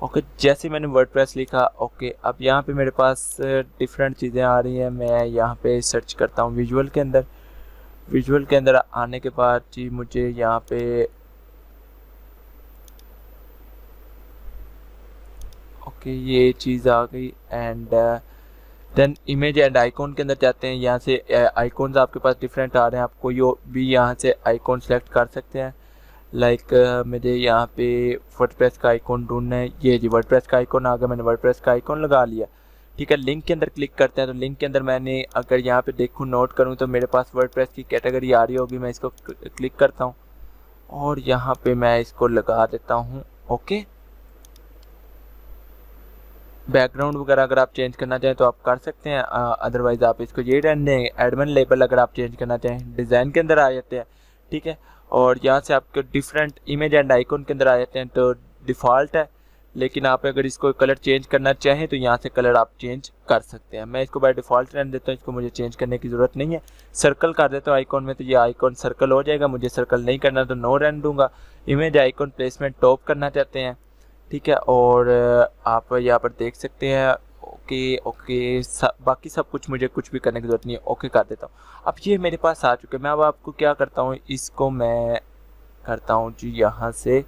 ओके, जैसे मैंने वर्डप्रेस लिखा ओके, अब यहाँ पे मेरे पास डिफरेंट चीज़ें आ रही हैं। मैं यहाँ पे सर्च करता हूँ विजुअल के अंदर। विजुअल के अंदर आने के बाद जी मुझे यहाँ पे ओके ये चीज़ आ गई and then image and icon के अंदर जाते हैं। यहाँ से आइकॉन्स आपके पास डिफरेंट आ रहे हैं, आप कोई भी यहाँ से आइकॉन सेलेक्ट कर सकते हैं। लाइक मुझे यहाँ पे वर्डप्रेस का आइकॉन ढूंढना है, ये जी वर्डप्रेस का आइकॉन आ गया, मैंने वर्डप्रेस का आइकॉन लगा लिया। ठीक है, लिंक के अंदर क्लिक करते हैं। तो लिंक के अंदर मैंने अगर यहाँ पे देखूँ नोट करूँ तो मेरे पास वर्डप्रेस की कैटेगरी आ रही होगी, मैं इसको क्लिक करता हूँ। और यहाँ पे मैं इसको लगा देता हूँ। ओके, बैकग्राउंड वगैरह अगर आप चेंज करना चाहें तो आप कर सकते हैं, अदरवाइज आप इसको ये रहने दें। एडमिन लेबल अगर आप चेंज करना चाहें, डिज़ाइन के अंदर आ जाते हैं, ठीक है। और यहाँ से आपके डिफरेंट इमेज एंड आइकन के अंदर आ जाते हैं, तो डिफ़ॉल्ट है। लेकिन आप अगर इसको कलर चेंज करना चाहें तो यहाँ से कलर आप चेंज कर सकते हैं। मैं इसको बाय डिफ़ॉल्ट रहने देता हूँ, इसको मुझे चेंज करने की ज़रूरत नहीं है। सर्कल कर देता हूँ आइकॉन में, तो ये आइकॉन सर्कल हो जाएगा। मुझे सर्कल नहीं करना तो नो रहने दूंगा। इमेज आइकॉन प्लेसमेंट टॉप करना चाहते हैं, ठीक है। और आप यहाँ पर देख सकते हैं। ओके ओके, बाकी सब कुछ मुझे कुछ भी करने की ज़रूरत नहीं है। ओके कर देता हूँ। अब ये मेरे पास आ चुके हैं। मैं अब आपको क्या करता हूँ, इसको मैं करता हूँ जी यहाँ से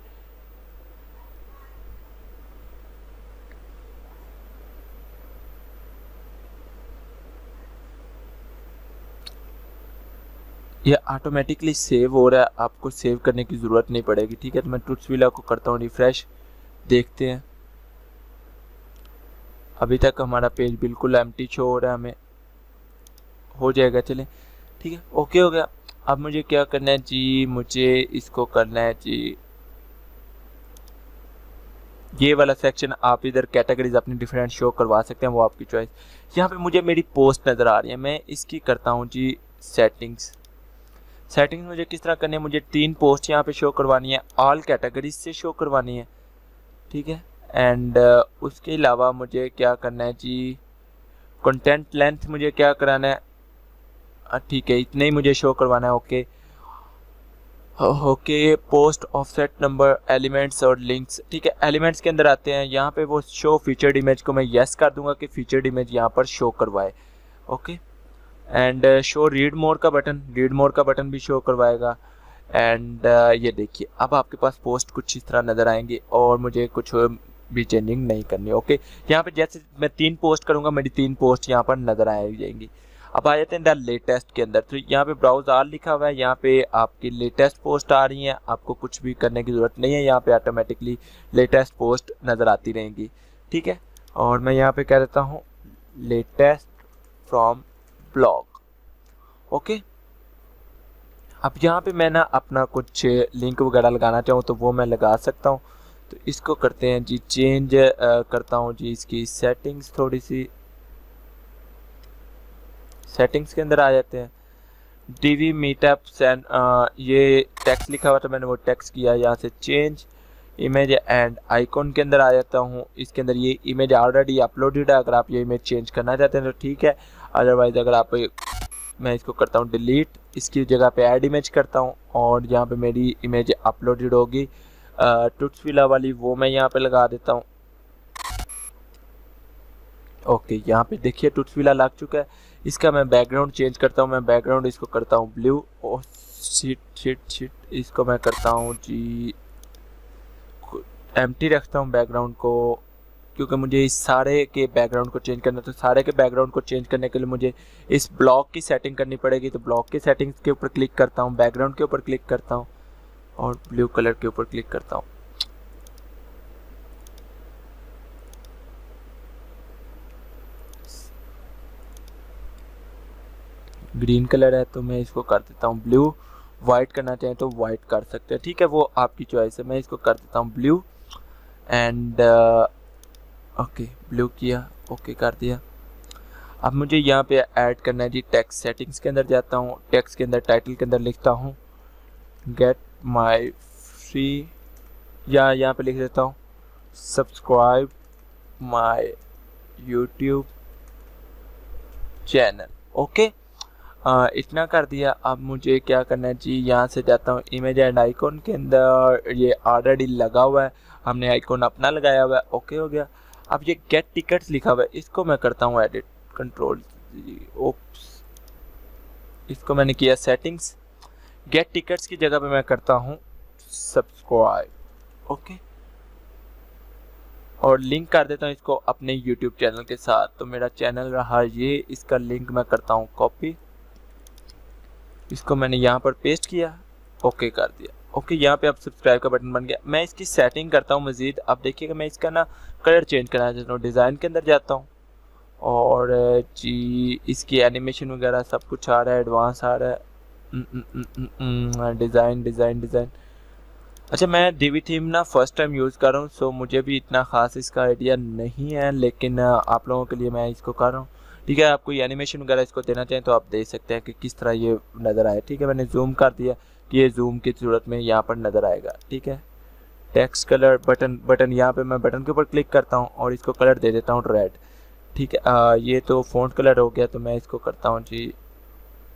ये ऑटोमेटिकली सेव हो रहा है, आपको सेव करने की ज़रूरत नहीं पड़ेगी, ठीक है। तो मैं टूट्स व्हील को करता हूँ रिफ्रेश, देखते हैं। अभी तक हमारा पेज बिल्कुल एम्प्टी शो हो रहा है, हमें हो जाएगा, चलें, ठीक है। ओके हो गया। अब मुझे क्या करना है जी, मुझे इसको करना है जी, ये वाला सेक्शन आप इधर कैटेगरीज अपनी डिफरेंट शो करवा सकते हैं, वो आपकी चॉइस। यहाँ पे मुझे मेरी पोस्ट नज़र आ रही है, मैं इसकी करता हूँ जी सेटिंग्स। सेटिंग्स मुझे किस तरह करनी है, मुझे 3 पोस्ट यहाँ पे शो करवानी है, ऑल कैटेगरीज से शो करवानी है, ठीक है। एंड उसके अलावा मुझे क्या करना है जी, कंटेंट लेंथ मुझे क्या कराना है, ठीक है, इतने ही मुझे शो करवाना है। Okay okay, post offset number, elements और लिंक्स, ठीक है। एलिमेंट्स के अंदर आते हैं, यहाँ पे वो शो फीचर्ड इमेज को मैं येस कर दूंगा कि फीचर्ड इमेज यहाँ पर शो करवाए। Okay, and show read more का बटन, रीड मोर का बटन भी शो करवाएगा। एंड ये देखिए, अब आपके पास पोस्ट कुछ इस तरह नज़र आएंगी और मुझे कुछ भी चेंजिंग नहीं करनी। ओके, यहाँ पे जैसे मैं 3 पोस्ट करूँगा, मेरी 3 पोस्ट यहाँ पर नज़र आ जाएंगी। अब आ जाते हैं द लेटेस्ट के अंदर, तो यहाँ पे ब्राउज आल लिखा हुआ है, यहाँ पे आपकी लेटेस्ट पोस्ट आ रही हैं, आपको कुछ भी करने की ज़रूरत नहीं है, यहाँ पे ऑटोमेटिकली लेटेस्ट पोस्ट नज़र आती रहेंगी, ठीक है। और मैं यहाँ पे कह देता हूँ लेटेस्ट फ्रॉम ब्लॉग। ओके, अब यहाँ पे मैं ना अपना कुछ लिंक वगैरह लगाना चाहूँ तो वो मैं लगा सकता हूँ। तो इसको करते हैं जी चेंज, करता हूँ जी इसकी सेटिंग्स, थोड़ी सी सेटिंग्स के अंदर आ जाते हैं। डीवी मीटअप एंड ये टेक्स्ट लिखा हुआ था, मैंने वो टेक्स्ट किया। यहाँ से चेंज इमेज एंड आइकॉन के अंदर आ जाता हूँ। इसके अंदर ये इमेज ऑलरेडी अपलोडेड है, अगर आप ये इमेज चेंज करना चाहते हैं तो ठीक है, अदरवाइज अगर आप, मैं इसको करता हूँ डिलीट, इसकी जगह पे ऐड इमेज करता हूँ और यहाँ पे मेरी इमेज अपलोडेड होगी टूट्स व्हील वाली, वो मैं यहाँ पे लगा देता हूँ। ओके, यहाँ पे देखिए टूट्स व्हील लग चुका है। इसका मैं बैकग्राउंड चेंज करता हूँ, मैं बैकग्राउंड इसको करता हूँ ब्लू। और शिट शिट शिट, इसको मैं करता हूँ जी एम्प्टी रखता हूँ बैकग्राउंड को, क्योंकि मुझे इस सारे के बैकग्राउंड को चेंज करना है। तो सारे के बैकग्राउंड को चेंज करने के लिए मुझे इस ब्लॉक की सेटिंग करनी पड़ेगी। तो ब्लॉक की सेटिंग्स के ऊपर क्लिक करता हूँ, बैकग्राउंड के ऊपर क्लिक करता हूँ और ब्लू कलर के ऊपर क्लिक करता हूँ। ग्रीन कलर है तो मैं इसको कर देता हूँ ब्लू। वाइट करना चाहें तो वाइट कर सकते हैं, ठीक है, वो आपकी चॉइस है। मैं इसको कर देता हूँ ब्लू एंड ओके, ब्लू किया, ओके कर दिया। अब मुझे यहाँ पे ऐड करना है जी टेक्स्ट। सेटिंग्स के अंदर जाता हूँ, टेक्स्ट के अंदर टाइटल के अंदर लिखता हूँ गेट माई फ्री, या यहाँ पे लिख देता हूँ subscribe my YouTube channel. Okay, इतना कर दिया। अब मुझे क्या करना है जी, यहाँ से जाता हूँ इमेज एंड आइकॉन के अंदर, ये ऑलरेडी लगा हुआ है, हमने आइकॉन अपना लगाया हुआ है। ओके हो गया। अब ये गेट टिकट्स लिखा हुआ है, इसको मैं करता हूँ एडिट, कंट्रोल ओप्स, इसको मैंने किया सेटिंग्स। गेट टिकट्स की जगह पे मैं करता हूँ सब्सक्राइब। ओके, और लिंक कर देता हूँ इसको अपने यूट्यूब चैनल के साथ। तो मेरा चैनल रहा ये, इसका लिंक मैं करता हूँ कॉपी, इसको मैंने यहाँ पर पेस्ट किया, ओके कर दिया। ओके, यहाँ पे अब सब्सक्राइब का बटन बन गया। मैं इसकी सेटिंग करता हूँ मज़ीद। अब देखिएगा मैं इसका ना कलर चेंज करना चाहता हूँ। डिज़ाइन के अंदर जाता हूँ और जी इसकी एनिमेशन वगैरह सब कुछ आ रहा है, एडवांस आ रहा है। डिज़ाइन डिज़ाइन डिज़ाइन, अच्छा, मैं DV थीम ना फर्स्ट टाइम यूज़ कर रहा हूँ, सो मुझे भी इतना ख़ास इसका आइडिया नहीं है, लेकिन आप लोगों के लिए मैं इसको कर रहा हूँ। ठीक है, आप कोई एनिमेशन वगैरह इसको देना चाहें तो आप दे सकते हैं कि किस तरह ये नज़र आए। ठीक है, मैंने जूम कर दिया कि ये जूम की सूरत में यहाँ पर नज़र आएगा। ठीक है, टेक्स्ट कलर बटन यहाँ पे मैं बटन के ऊपर क्लिक करता हूँ और इसको कलर दे देता हूँ रेड। ठीक है, ये तो फ़ॉन्ट कलर हो गया, तो मैं इसको करता हूँ जी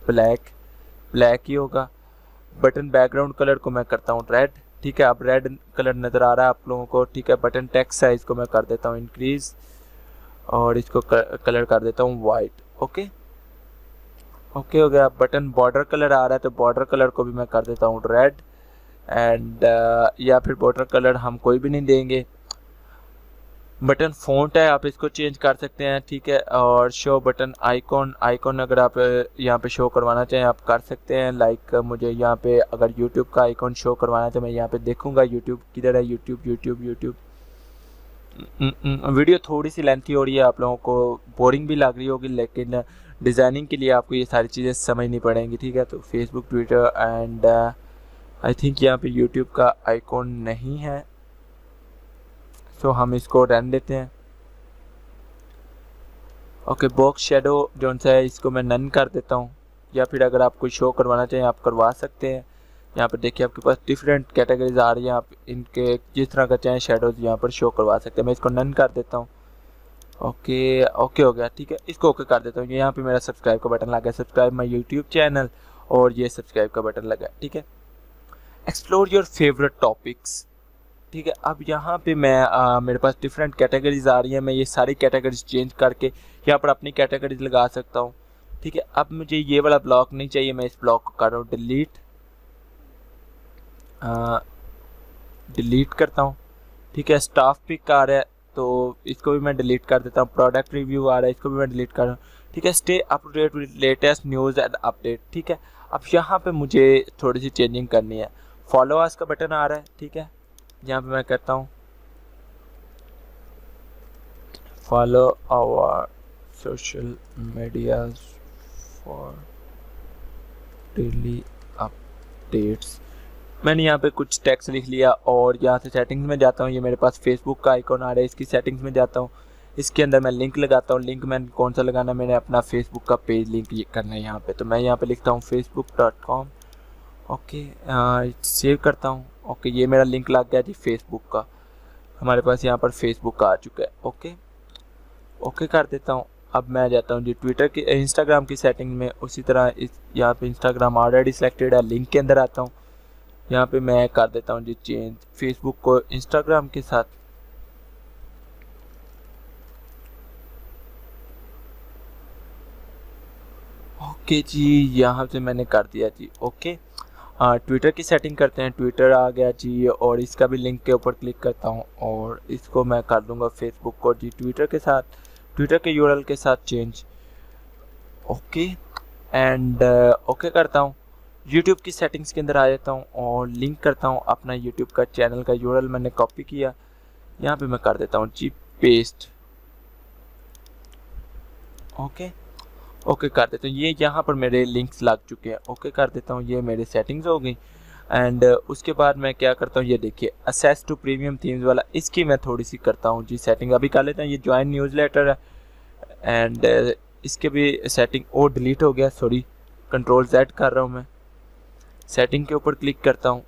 ब्लैक ही होगा। बटन बैकग्राउंड कलर को मैं करता हूँ रेड। ठीक है, अब रेड कलर नज़र आ रहा है आप लोगों को। ठीक है, बटन टेक्स्ट साइज को मैं कर देता हूँ इंक्रीज और इसको कलर कर देता हूँ वाइट। ओके हो गया। बटन बॉर्डर कलर आ रहा है तो बॉर्डर कलर को भी मैं कर देता हूँ रेड एंड या फिर बॉर्डर कलर हम कोई भी नहीं देंगे। बटन फ़ॉन्ट है, आप इसको चेंज कर सकते हैं। ठीक है, और शो बटन आइकॉन अगर आप यहाँ पे शो करवाना चाहें आप कर सकते हैं। लाइक मुझे यहाँ पे अगर यूट्यूब का आइकॉन शो करवाना है तो मैं यहाँ पे देखूंगा यूट्यूब किधर है। यूट्यूब वीडियो थोड़ी सी लेंथी हो रही है, आप लोगों को बोरिंग भी लग रही होगी, लेकिन डिज़ाइनिंग के लिए आपको ये सारी चीज़ें समझनी पड़ेंगी। ठीक है, तो Facebook, Twitter and I think यहाँ पे यूट्यूब का आइकॉन नहीं है, सो हम इसको रहने देते हैं। ओके, बॉक्स शेडो जो सा है इसको मैं नन कर देता हूँ, या फिर अगर आप कोई शो करवाना चाहें आप करवा सकते हैं। यहाँ पर देखिए आपके पास डिफरेंट कैटेगरीज आ रही हैं, आप इनके जिस तरह का चाहें शेडोज यहाँ पर शो करवा सकते हैं। मैं इसको नन कर देता हूँ। ओके हो गया। ठीक है, इसको ओके कर देता हूँ। यहाँ पे मेरा सब्सक्राइब का बटन लगा है, सब्सक्राइब माई यूट्यूब चैनल, और ये सब्सक्राइब का बटन लगा है। ठीक है, एक्सप्लोर योर फेवरेट टॉपिक्स। ठीक है, अब यहाँ पे मैं मेरे पास डिफरेंट कैटेगरीज आ रही हैं, मैं ये सारी कैटेगरीज चेंज करके यहाँ पर अपनी कैटेगरीज लगा सकता हूँ। ठीक है, अब मुझे ये वाला ब्लॉक नहीं चाहिए, मैं इस ब्लॉक को कर रहा हूँ डिलीट करता हूँ। ठीक है, स्टाफ पिक आ रहा है तो इसको भी मैं डिलीट कर देता हूँ। प्रोडक्ट रिव्यू आ रहा है, इसको भी मैं डिलीट कर रहा हूँ। ठीक है, stay up to date with latest news and update. ठीक है, अब यहाँ पे मुझे थोड़ी सी चेंजिंग करनी है। फॉलो अस का बटन आ रहा है। ठीक है, यहाँ पे मैं करता हूँ follow our social media for daily updates. मैंने यहाँ पे कुछ टेक्स्ट लिख लिया और यहाँ से सेटिंग्स में जाता हूँ। ये मेरे पास फेसबुक का आइकॉन आ रहा है, इसकी सेटिंग्स में जाता हूँ, इसके अंदर मैं लिंक लगाता हूँ। लिंक मैंने कौन सा लगाना है, मैंने अपना फेसबुक का पेज लिंक करना है यहाँ पे, तो मैं यहाँ पे लिखता हूँ facebook.com। ओके, सेव करता हूँ। ओके, ये मेरा लिंक लग गया जी फेसबुक का, हमारे पास यहाँ पर फेसबुक का आ चुका है। ओके कर देता हूँ। अब मैं जाता हूँ जी ट्विटर की इंस्टाग्राम की सेटिंग में, उसी तरह यहाँ पे इंस्टाग्राम ऑलरेडी सिलेक्टेड है, लिंक के अंदर आता हूँ। यहाँ पे मैं कर देता हूँ जी चेंज फेसबुक को इंस्टाग्राम के साथ। ओके जी, यहाँ से मैंने कर दिया जी। ओके, ट्विटर की सेटिंग करते हैं। ट्विटर आ गया जी, और इसका भी लिंक के ऊपर क्लिक करता हूँ और इसको मैं कर दूंगा फेसबुक को जी ट्विटर के साथ, ट्विटर के यूआरएल के साथ चेंज। ओके एंड ओके करता हूँ। यूट्यूब की सेटिंग्स के अंदर आ जाता हूँ और लिंक करता हूँ अपना यूट्यूब का चैनल का यूआरएल मैंने कॉपी किया, यहाँ पे मैं कर देता हूँ जी पेस्ट। ओके कर देता हूँ। ये यहाँ पर मेरे लिंक्स लग चुके हैं। ओके कर देता हूँ, ये मेरे सेटिंग्स हो गई। एंड उसके बाद मैं क्या करता हूँ, ये देखिए असेस टू प्रीमियम थीम्स वाला, इसकी मैं थोड़ी सी करता हूँ जी सेटिंग, अभी कर लेते हैं। ये ज्वाइन न्यूज़लेटर है एंड इसके भी सेटिंग और डिलीट हो गया, सॉरी, Ctrl+Z कर रहा हूँ मैं। सेटिंग के ऊपर क्लिक करता हूँ,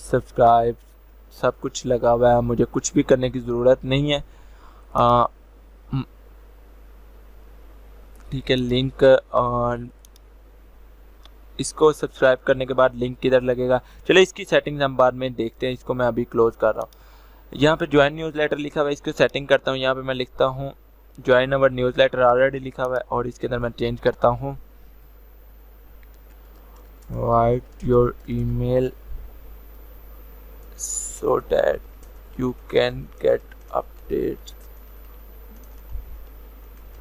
सब्सक्राइब सब कुछ लगा हुआ है, मुझे कुछ भी करने की ज़रूरत नहीं है। ठीक है, लिंक इसको सब्सक्राइब करने के बाद लिंक किधर लगेगा, चलो इसकी सेटिंग्स हम बाद में देखते हैं। इसको मैं अभी क्लोज कर रहा हूँ। यहाँ पे ज्वाइन न्यूज़लेटर लिखा हुआ है, इसको सेटिंग करता हूँ। यहाँ पे मैं लिखता हूँ ज्वाइन अवर न्यूज़लेटर, ऑलरेडी लिखा हुआ है, और इसके अंदर मैं चेंज करता हूँ right your email so that you can get updates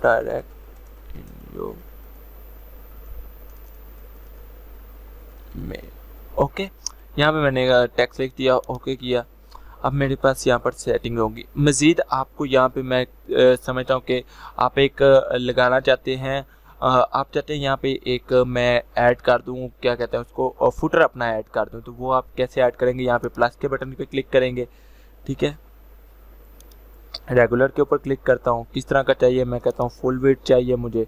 direct in your mail। Okay, यहाँ पे मैंने टेक्स्ट लिख दिया, ओके किया। अब मेरे पास यहाँ पर सेटिंग होगी। मज़ीद आपको यहाँ पे मैं समझता हूँ कि आप एक लगाना चाहते हैं आप चाहते हैं यहाँ पे एक मैं ऐड कर दूँ, क्या कहते हैं उसको, फुटर अपना ऐड कर दूँ, तो वो आप कैसे ऐड करेंगे? यहाँ पे प्लस के बटन पे क्लिक करेंगे, ठीक है। रेगुलर के ऊपर क्लिक करता हूँ। किस तरह का चाहिए? मैं कहता हूँ फुल विड्थ चाहिए मुझे।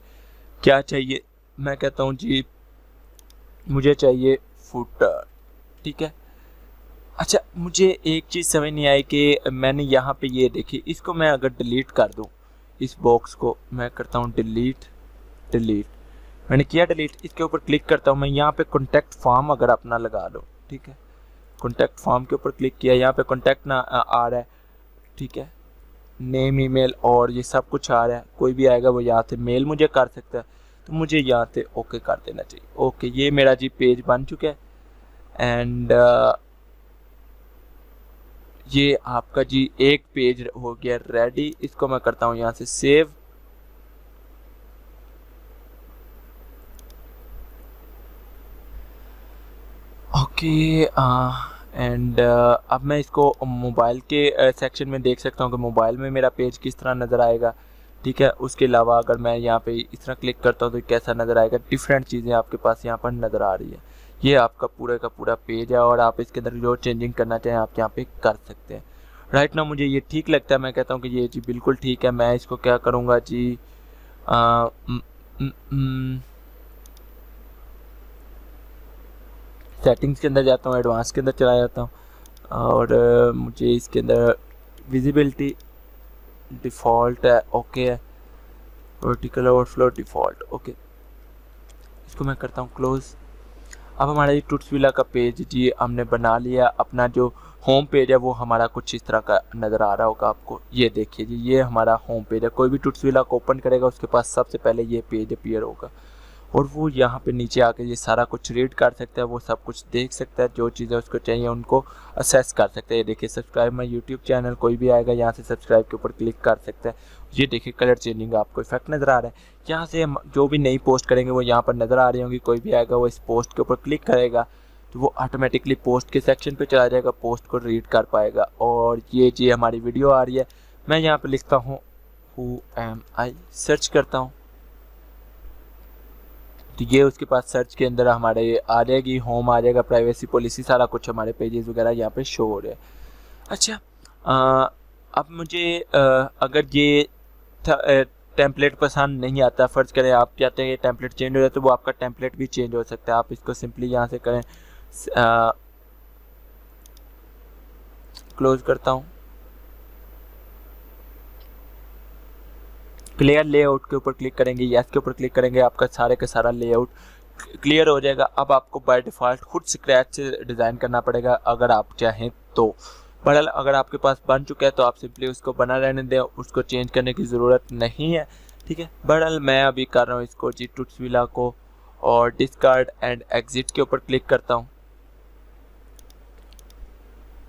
क्या चाहिए? मैं कहता हूँ जी मुझे चाहिए फुटर, ठीक है। अच्छा, मुझे एक चीज़ समझ नहीं आई कि मैंने यहाँ पे ये देखी, इसको मैं अगर डिलीट कर दूँ, इस बॉक्स को मैं करता हूँ डिलीट, मैंने किया डिलीट। इसके ऊपर क्लिक करता हूँ मैं, यहाँ पे कॉन्टैक्ट फॉर्म अगर अपना लगा लो, ठीक है। कॉन्टैक्ट फॉर्म के ऊपर क्लिक किया, यहाँ पे कॉन्टैक्ट ना आ रहा है, ठीक है। नेम, ईमेल और ये सब कुछ आ रहा है। कोई भी आएगा वो यहाँ से मेल मुझे कर सकता है, तो मुझे यहाँ से ओके कर देना चाहिए। ओके, ये मेरा जी पेज बन चुका है एंड ये आपका जी एक पेज हो गया रेडी। इसको मैं करता हूँ यहाँ से सेव। ओके एंड अब मैं इसको मोबाइल के सेक्शन में देख सकता हूँ कि मोबाइल में मेरा पेज किस तरह नज़र आएगा, ठीक है। उसके अलावा अगर मैं यहाँ पे इस तरह क्लिक करता हूँ तो कैसा नज़र आएगा, डिफरेंट चीज़ें आपके पास यहाँ पर नज़र आ रही है। ये आपका पूरा का पूरा पेज है और आप इसके अंदर जो चेंजिंग करना चाहें आप यहाँ पे कर सकते हैं। राइट ना, मुझे ये ठीक लगता है। मैं कहता हूँ कि ये जी बिल्कुल ठीक है। मैं इसको क्या करूँगा जी, सेटिंग्स के अंदर जाता हूँ, एडवांस के अंदर चला जाता हूँ और मुझे इसके अंदर विजिबिलिटी डिफ़ॉल्ट है, ओके है। Vertical overflow default, okay. इसको मैं करता हूँ क्लोज। अब हमारा ये टूट्सविला का पेज जी हमने बना लिया। अपना जो होम पेज है वो हमारा कुछ इस तरह का नज़र आ रहा होगा आपको। ये देखिए जी, ये हमारा होम पेज है। कोई भी टूट्सविला को ओपन करेगा उसके पास सबसे पहले ये पेज अपीयर होगा और वो यहाँ पे नीचे आके ये सारा कुछ रीड कर सकता है, वो सब कुछ देख सकता है, जो चीज़ें उसको चाहिए उनको असेस कर सकते हैं। ये देखिए सब्सक्राइब माय यूट्यूब चैनल, कोई भी आएगा यहाँ से सब्सक्राइब के ऊपर क्लिक कर सकता है। ये देखिए कलर चेंजिंग आपको इफेक्ट नज़र आ रहा है। यहाँ से हम जो भी नई पोस्ट करेंगे वो यहाँ पर नज़र आ रही होंगी। कोई भी आएगा वो इस पोस्ट के ऊपर क्लिक करेगा तो वो ऑटोमेटिकली पोस्ट के सेक्शन पर चला जाएगा, पोस्ट को रीड कर पाएगा। और ये जी हमारी वीडियो आ रही है। मैं यहाँ पर लिखता हूँ हु एम आई, सर्च करता हूँ तो ये उसके पास सर्च के अंदर हमारे आ जाएगी, होम आ जाएगा, प्राइवेसी पॉलिसी, सारा कुछ हमारे पेजेस वगैरह यहाँ पे शो हो रहे हैं। अच्छा, अब मुझे अगर ये टेम्पलेट पसंद नहीं आता, फ़र्ज़ करें आप चाहते हैं ये टेम्पलेट चेंज हो जाए, तो वो आपका टेम्पलेट भी चेंज हो सकता है। आप इसको सिंपली यहाँ से करें, क्लोज करता हूँ, क्लियर लेआउट के ऊपर क्लिक करेंगे, यस के ऊपर क्लिक करेंगे, आपका सारे का सारा लेआउट क्लियर हो जाएगा। अब आपको बाय डिफ़ॉल्ट खुद स्क्रैच से डिज़ाइन करना पड़ेगा अगर आप चाहें तो। बहरहाल अगर आपके पास बन चुका है तो आप सिंपली उसको बना रहने दें, उसको चेंज करने की ज़रूरत नहीं है, ठीक है। बहरहाल मैं अभी कर रहा हूँ इसको जी टूट्सविला को, और डिस्कार्ड एंड एग्जिट के ऊपर क्लिक करता हूँ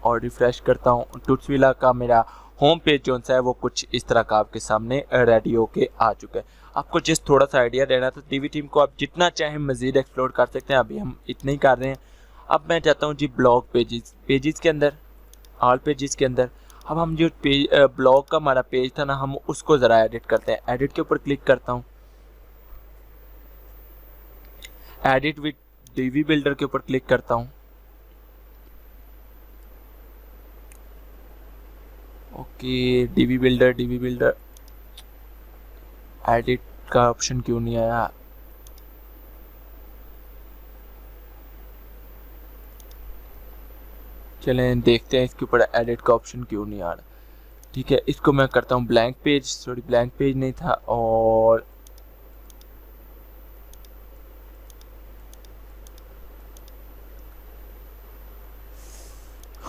और रिफ्रेश करता हूँ। टूट्सविला का मेरा होम पेज जो सा है वो कुछ इस तरह का आपके सामने रेडी होके आ चुका है। आपको जिस थोड़ा सा आइडिया देना था, टीवी टीम को आप जितना चाहें मज़ीद एक्सप्लोर कर सकते हैं, अभी हम इतना ही कर रहे हैं। अब मैं चाहता हूँ जी ब्लॉग पेजेस के अंदर, ऑल पेजेस के अंदर, अब हम जो ब्लॉग का हमारा पेज था ना, हम उसको ज़रा एडिट करते हैं। एडिट के ऊपर क्लिक करता हूँ, एडिट विद डीवी बिल्डर के ऊपर क्लिक करता हूँ। ओके, डीवी बिल्डर एडिट का ऑप्शन क्यों नहीं आया? चलें देखते हैं इसके ऊपर एडिट का ऑप्शन क्यों नहीं आ रहा। ठीक है, इसको मैं करता हूँ blank page, sorry blank page नहीं था। और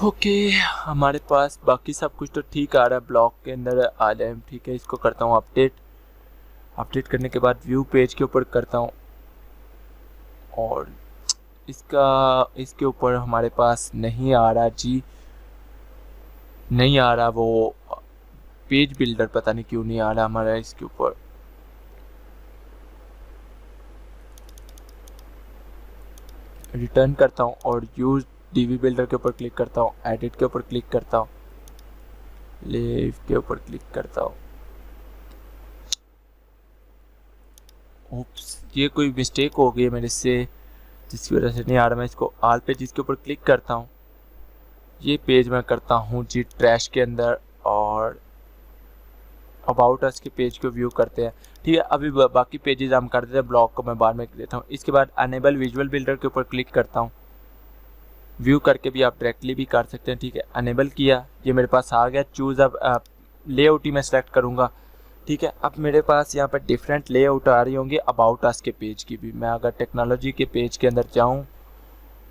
ओके, हमारे पास बाकी सब कुछ तो ठीक आ रहा है, ब्लॉक के अंदर आ जाए। ठीक है, इसको करता हूँ अपडेट करने के बाद व्यू पेज के ऊपर करता हूँ और इसके ऊपर हमारे पास नहीं आ रहा जी, नहीं आ रहा वो पेज बिल्डर, पता नहीं क्यों नहीं आ रहा हमारा इसके ऊपर। रिटर्न करता हूँ और यूज डीवी बिल्डर के ऊपर क्लिक करता हूँ, एडिट के ऊपर क्लिक करता हूँ, लीव के ऊपर क्लिक करता हूँ। ओप्स, ये कोई मिस्टेक हो गई है मेरे से जिसकी वजह से नहीं आ रहा। मैं इसको ऑल पेजेस के ऊपर क्लिक करता हूँ, ये पेज मैं करता हूँ जी ट्रैश के अंदर और अबाउट अस के पेज को व्यू करते हैं। ठीक है, अभी बाकी पेजेस हम कर देते हैं, ब्लॉग को मैं बाद में देता हूँ। इसके बाद अनेबल विजुअल बिल्डर के ऊपर क्लिक करता हूँ, व्यू करके भी आप डायरेक्टली भी कर सकते हैं। ठीक है, अनेबल किया, ये मेरे पास आ गया। चूज़ अब लेआउट ही मैं सेलेक्ट करूँगा। ठीक है, अब मेरे पास यहाँ पर डिफरेंट लेआउट आ रही होंगी अबाउट अस के पेज की भी। मैं अगर टेक्नोलॉजी के पेज के अंदर जाऊँ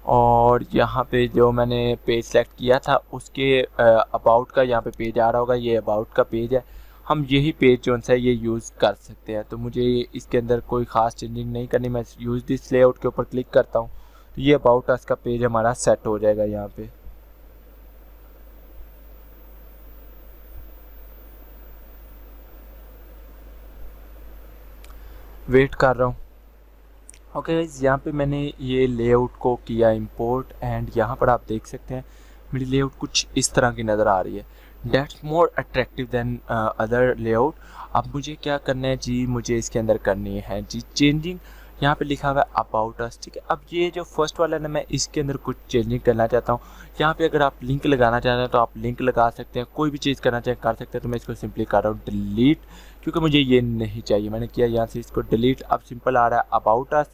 और यहाँ पे जो मैंने पेज सेलेक्ट किया था उसके अबाउट का यहाँ पे पेज आ रहा होगा, ये अबाउट का पेज है। हम यही पेज जो है ये यूज़ कर सकते हैं, तो मुझे इसके अंदर कोई ख़ास चेंजिंग नहीं करनी। मैं यूज़ दिस लेआउट के ऊपर क्लिक करता हूँ तो ये अबाउट अस का पेज हमारा सेट हो जाएगा। यहाँ पे वेट कर रहा हूँ। ओके गाइस, यहाँ पे मैंने ये लेआउट को किया इंपोर्ट एंड यहाँ पर आप देख सकते हैं मेरी लेआउट कुछ इस तरह की नज़र आ रही है। That's more attractive than other layout. अब मुझे क्या करना है जी, मुझे इसके अंदर करनी है जी चेंजिंग। यहाँ पे लिखा हुआ है अबाउट अस। ठीक है, अब ये जो फर्स्ट वाला है ना, मैं इसके अंदर कुछ चेंजिंग करना चाहता हूँ। यहाँ पे अगर आप लिंक लगाना चाहते हैं तो आप लिंक लगा सकते हैं, कोई भी चीज़ करना चाहें कर सकते हैं। तो मैं इसको सिंपली कर रहा हूँ डिलीट, क्योंकि मुझे ये नहीं चाहिए। मैंने किया यहाँ से इसको डिलीट। अब सिंपल आ रहा है अबाउट अस।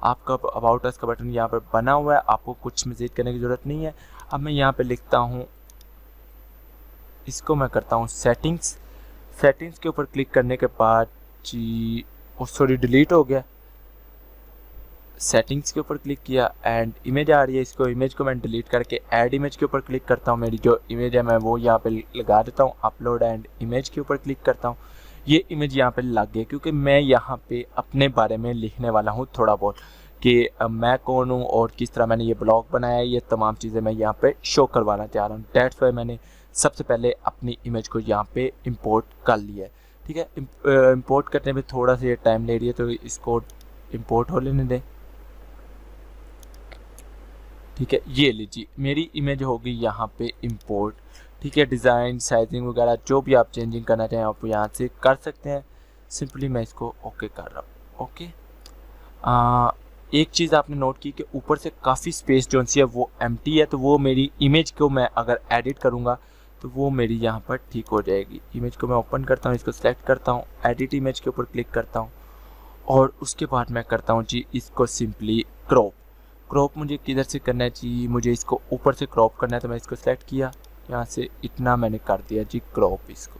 आपका अबाउट अस का बटन यहाँ पर बना हुआ है, आपको कुछ मज़ीद करने की ज़रूरत नहीं है। अब मैं यहाँ पे लिखता हूँ, इसको मैं करता हूँ सेटिंग्स। सेटिंग्स के ऊपर क्लिक करने के बाद जी सॉरी डिलीट हो गया। सेटिंग्स के ऊपर क्लिक किया एंड इमेज आ रही है, इसको इमेज को मैं डिलीट करके ऐड इमेज के ऊपर क्लिक करता हूँ। मेरी जो इमेज है मैं वो यहाँ पे लगा देता हूँ। अपलोड एंड इमेज के ऊपर क्लिक करता हूँ, ये इमेज यहाँ पे लग गई, क्योंकि मैं यहाँ पे अपने बारे में लिखने वाला हूँ थोड़ा बहुत कि मैं कौन हूँ और किस तरह मैंने ये ब्लॉग बनाया है। ये तमाम चीज़ें मैं यहाँ पे शो करवाना चाह रहा हूँ। डेट्स वाई मैंने सबसे पहले अपनी इमेज को यहाँ पे इंपोर्ट कर लिया है। ठीक है, इंपोर्ट करने में थोड़ा सा ये टाइम ले रही है, तो इसको इंपोर्ट हो लेने दें। ठीक है, ये लीजिए मेरी इमेज होगी यहाँ पे इंपोर्ट। ठीक है, डिज़ाइन साइजिंग वगैरह जो भी आप चेंजिंग करना चाहें आप यहाँ से कर सकते हैं। सिंपली मैं इसको ओके कर रहा हूँ। ओके, एक चीज़ आपने नोट की कि ऊपर से काफ़ी स्पेस जो सी है वो एम्प्टी है, तो वो मेरी इमेज को मैं अगर एडिट करूँगा तो वो मेरी यहाँ पर ठीक हो जाएगी। इमेज को मैं ओपन करता हूँ, इसको सेलेक्ट करता हूँ, एडिट इमेज के ऊपर क्लिक करता हूँ और उसके बाद मैं करता हूँ जी इसको सिंपली क्रॉप। क्रॉप मुझे किधर से करना है जी, मुझे इसको ऊपर से क्रॉप करना है, तो मैं इसको सेलेक्ट किया, यहाँ से इतना मैंने कर दिया जी क्रॉप इसको।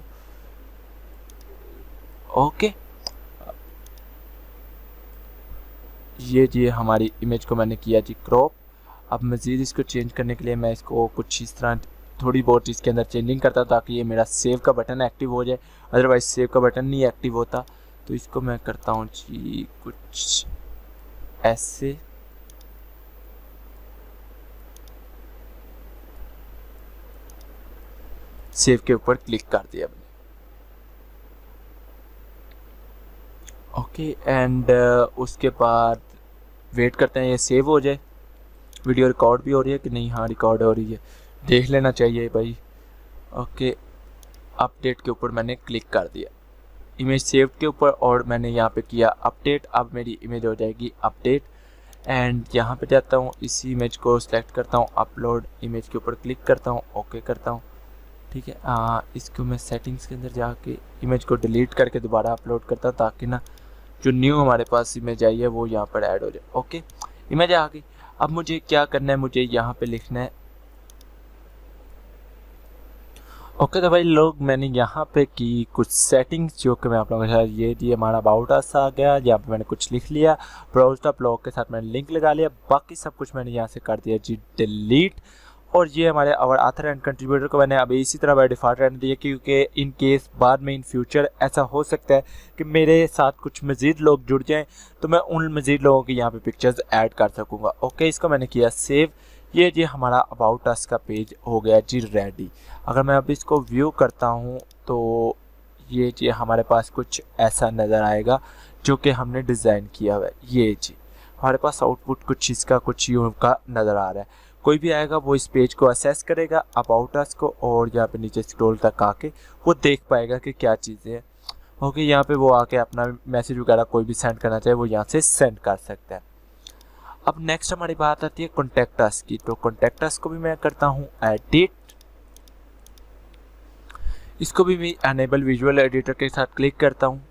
ओके, ये जी हमारी इमेज को मैंने किया जी क्रॉप। अब मज़ीद इसको चेंज करने के लिए मैं इसको कुछ इस तरह थोड़ी बहुत इसके अंदर चेंजिंग करता ताकि ये मेरा सेव का बटन एक्टिव हो जाए, अदरवाइज सेव का बटन नहीं एक्टिव होता। तो इसको मैं करता हूँ जी कुछ ऐसे। सेव के ऊपर क्लिक कर दिया मैंने। ओके, एंड उसके बाद वेट करते हैं ये सेव हो जाए। वीडियो रिकॉर्ड भी हो रही है कि नहीं, हाँ रिकॉर्ड हो रही है, देख लेना चाहिए भाई। ओके, अपडेट के ऊपर मैंने क्लिक कर दिया इमेज सेव के ऊपर और मैंने यहाँ पे किया अपडेट। अब मेरी इमेज हो जाएगी अपडेट एंड यहाँ पे जाता हूँ, इसी इमेज को सेलेक्ट करता हूँ, अपलोड इमेज के ऊपर क्लिक करता हूँ, ओके करता हूँ। ठीक है, इसको मैं सेटिंग्स के अंदर जाके इमेज को डिलीट करके दोबारा अपलोड करता हूँ ताकि ना जो न्यू हमारे पास इमेज आई है वो यहाँ पर ऐड हो जाए। ओके, इमेज आ गई। अब मुझे क्या करना है, मुझे यहाँ पे लिखना है ओके। तो भाई लोग मैंने यहाँ पे की कुछ सेटिंग्स जो कि मैं आप लोगों के साथ, ये जी हमारा अबाउट अस आ गया, यहाँ पे मैंने कुछ लिख लिया, ब्राउज़र ब्लॉग के साथ मैंने लिंक लगा लिया, बाकी सब कुछ मैंने यहाँ से कर दिया जी डिलीट। और ये हमारे और ऑथर एंड कंट्रीब्यूटर को मैंने अभी इसी तरह बाय डिफ़ॉल्ट रहने दिया, क्योंकि इन केस बाद में इन फ्यूचर ऐसा हो सकता है कि मेरे साथ कुछ मज़ीद लोग जुड़ जाएं तो मैं उन मज़ीद लोगों की यहाँ पे पिक्चर्स ऐड कर सकूँगा। ओके, इसको मैंने किया सेव। ये जी हमारा अबाउट अस का पेज हो गया जी रेडी। अगर मैं अब इसको व्यू करता हूँ तो ये जी हमारे पास कुछ ऐसा नज़र आएगा जो कि हमने डिज़ाइन किया हुआ है। ये जी हमारे पास आउटपुट कुछ इसका कुछ यूँ का नज़र आ रहा है। कोई भी आएगा वो इस पेज को असेस करेगा अबाउट अस को और यहाँ पे नीचे स्क्रॉल तक आके वो देख पाएगा कि क्या चीज़ें हैं। ओके, यहाँ पे वो आके अपना मैसेज वगैरह कोई भी सेंड करना चाहे वो यहाँ से सेंड कर सकता है। अब नेक्स्ट हमारी बात आती है कॉन्टैक्ट अस की। तो कॉन्टैक्ट अस को भी मैं करता हूँ एडिट, इसको भी मैं अनेबल विजुअल एडिटर के साथ क्लिक करता हूँ।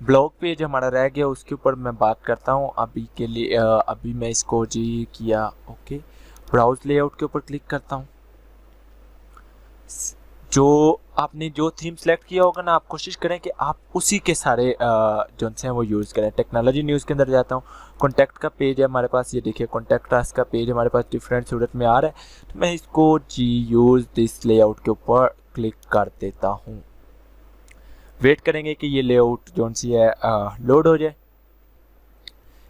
ब्लॉग पेज हमारा रह गया, उसके ऊपर मैं बात करता हूँ अभी के लिए। अभी मैं इसको जी किया ओके, ब्राउज लेआउट के ऊपर क्लिक करता हूँ। जो आपने जो थीम सेलेक्ट किया होगा ना, आप कोशिश करें कि आप उसी के सारे जो हैं वो यूज़ करें। टेक्नोलॉजी न्यूज़ के अंदर जाता हूँ, कॉन्टैक्ट का पेज है हमारे पास, ये देखिए कॉन्टैक्ट अस का पेज हमारे पास डिफरेंट सूरत में आ रहा है। तो मैं इसको जी यूज़ दिस लेआउट के ऊपर क्लिक कर देता हूँ। वेट करेंगे कि ये लेआउट जो सी है लोड हो जाए।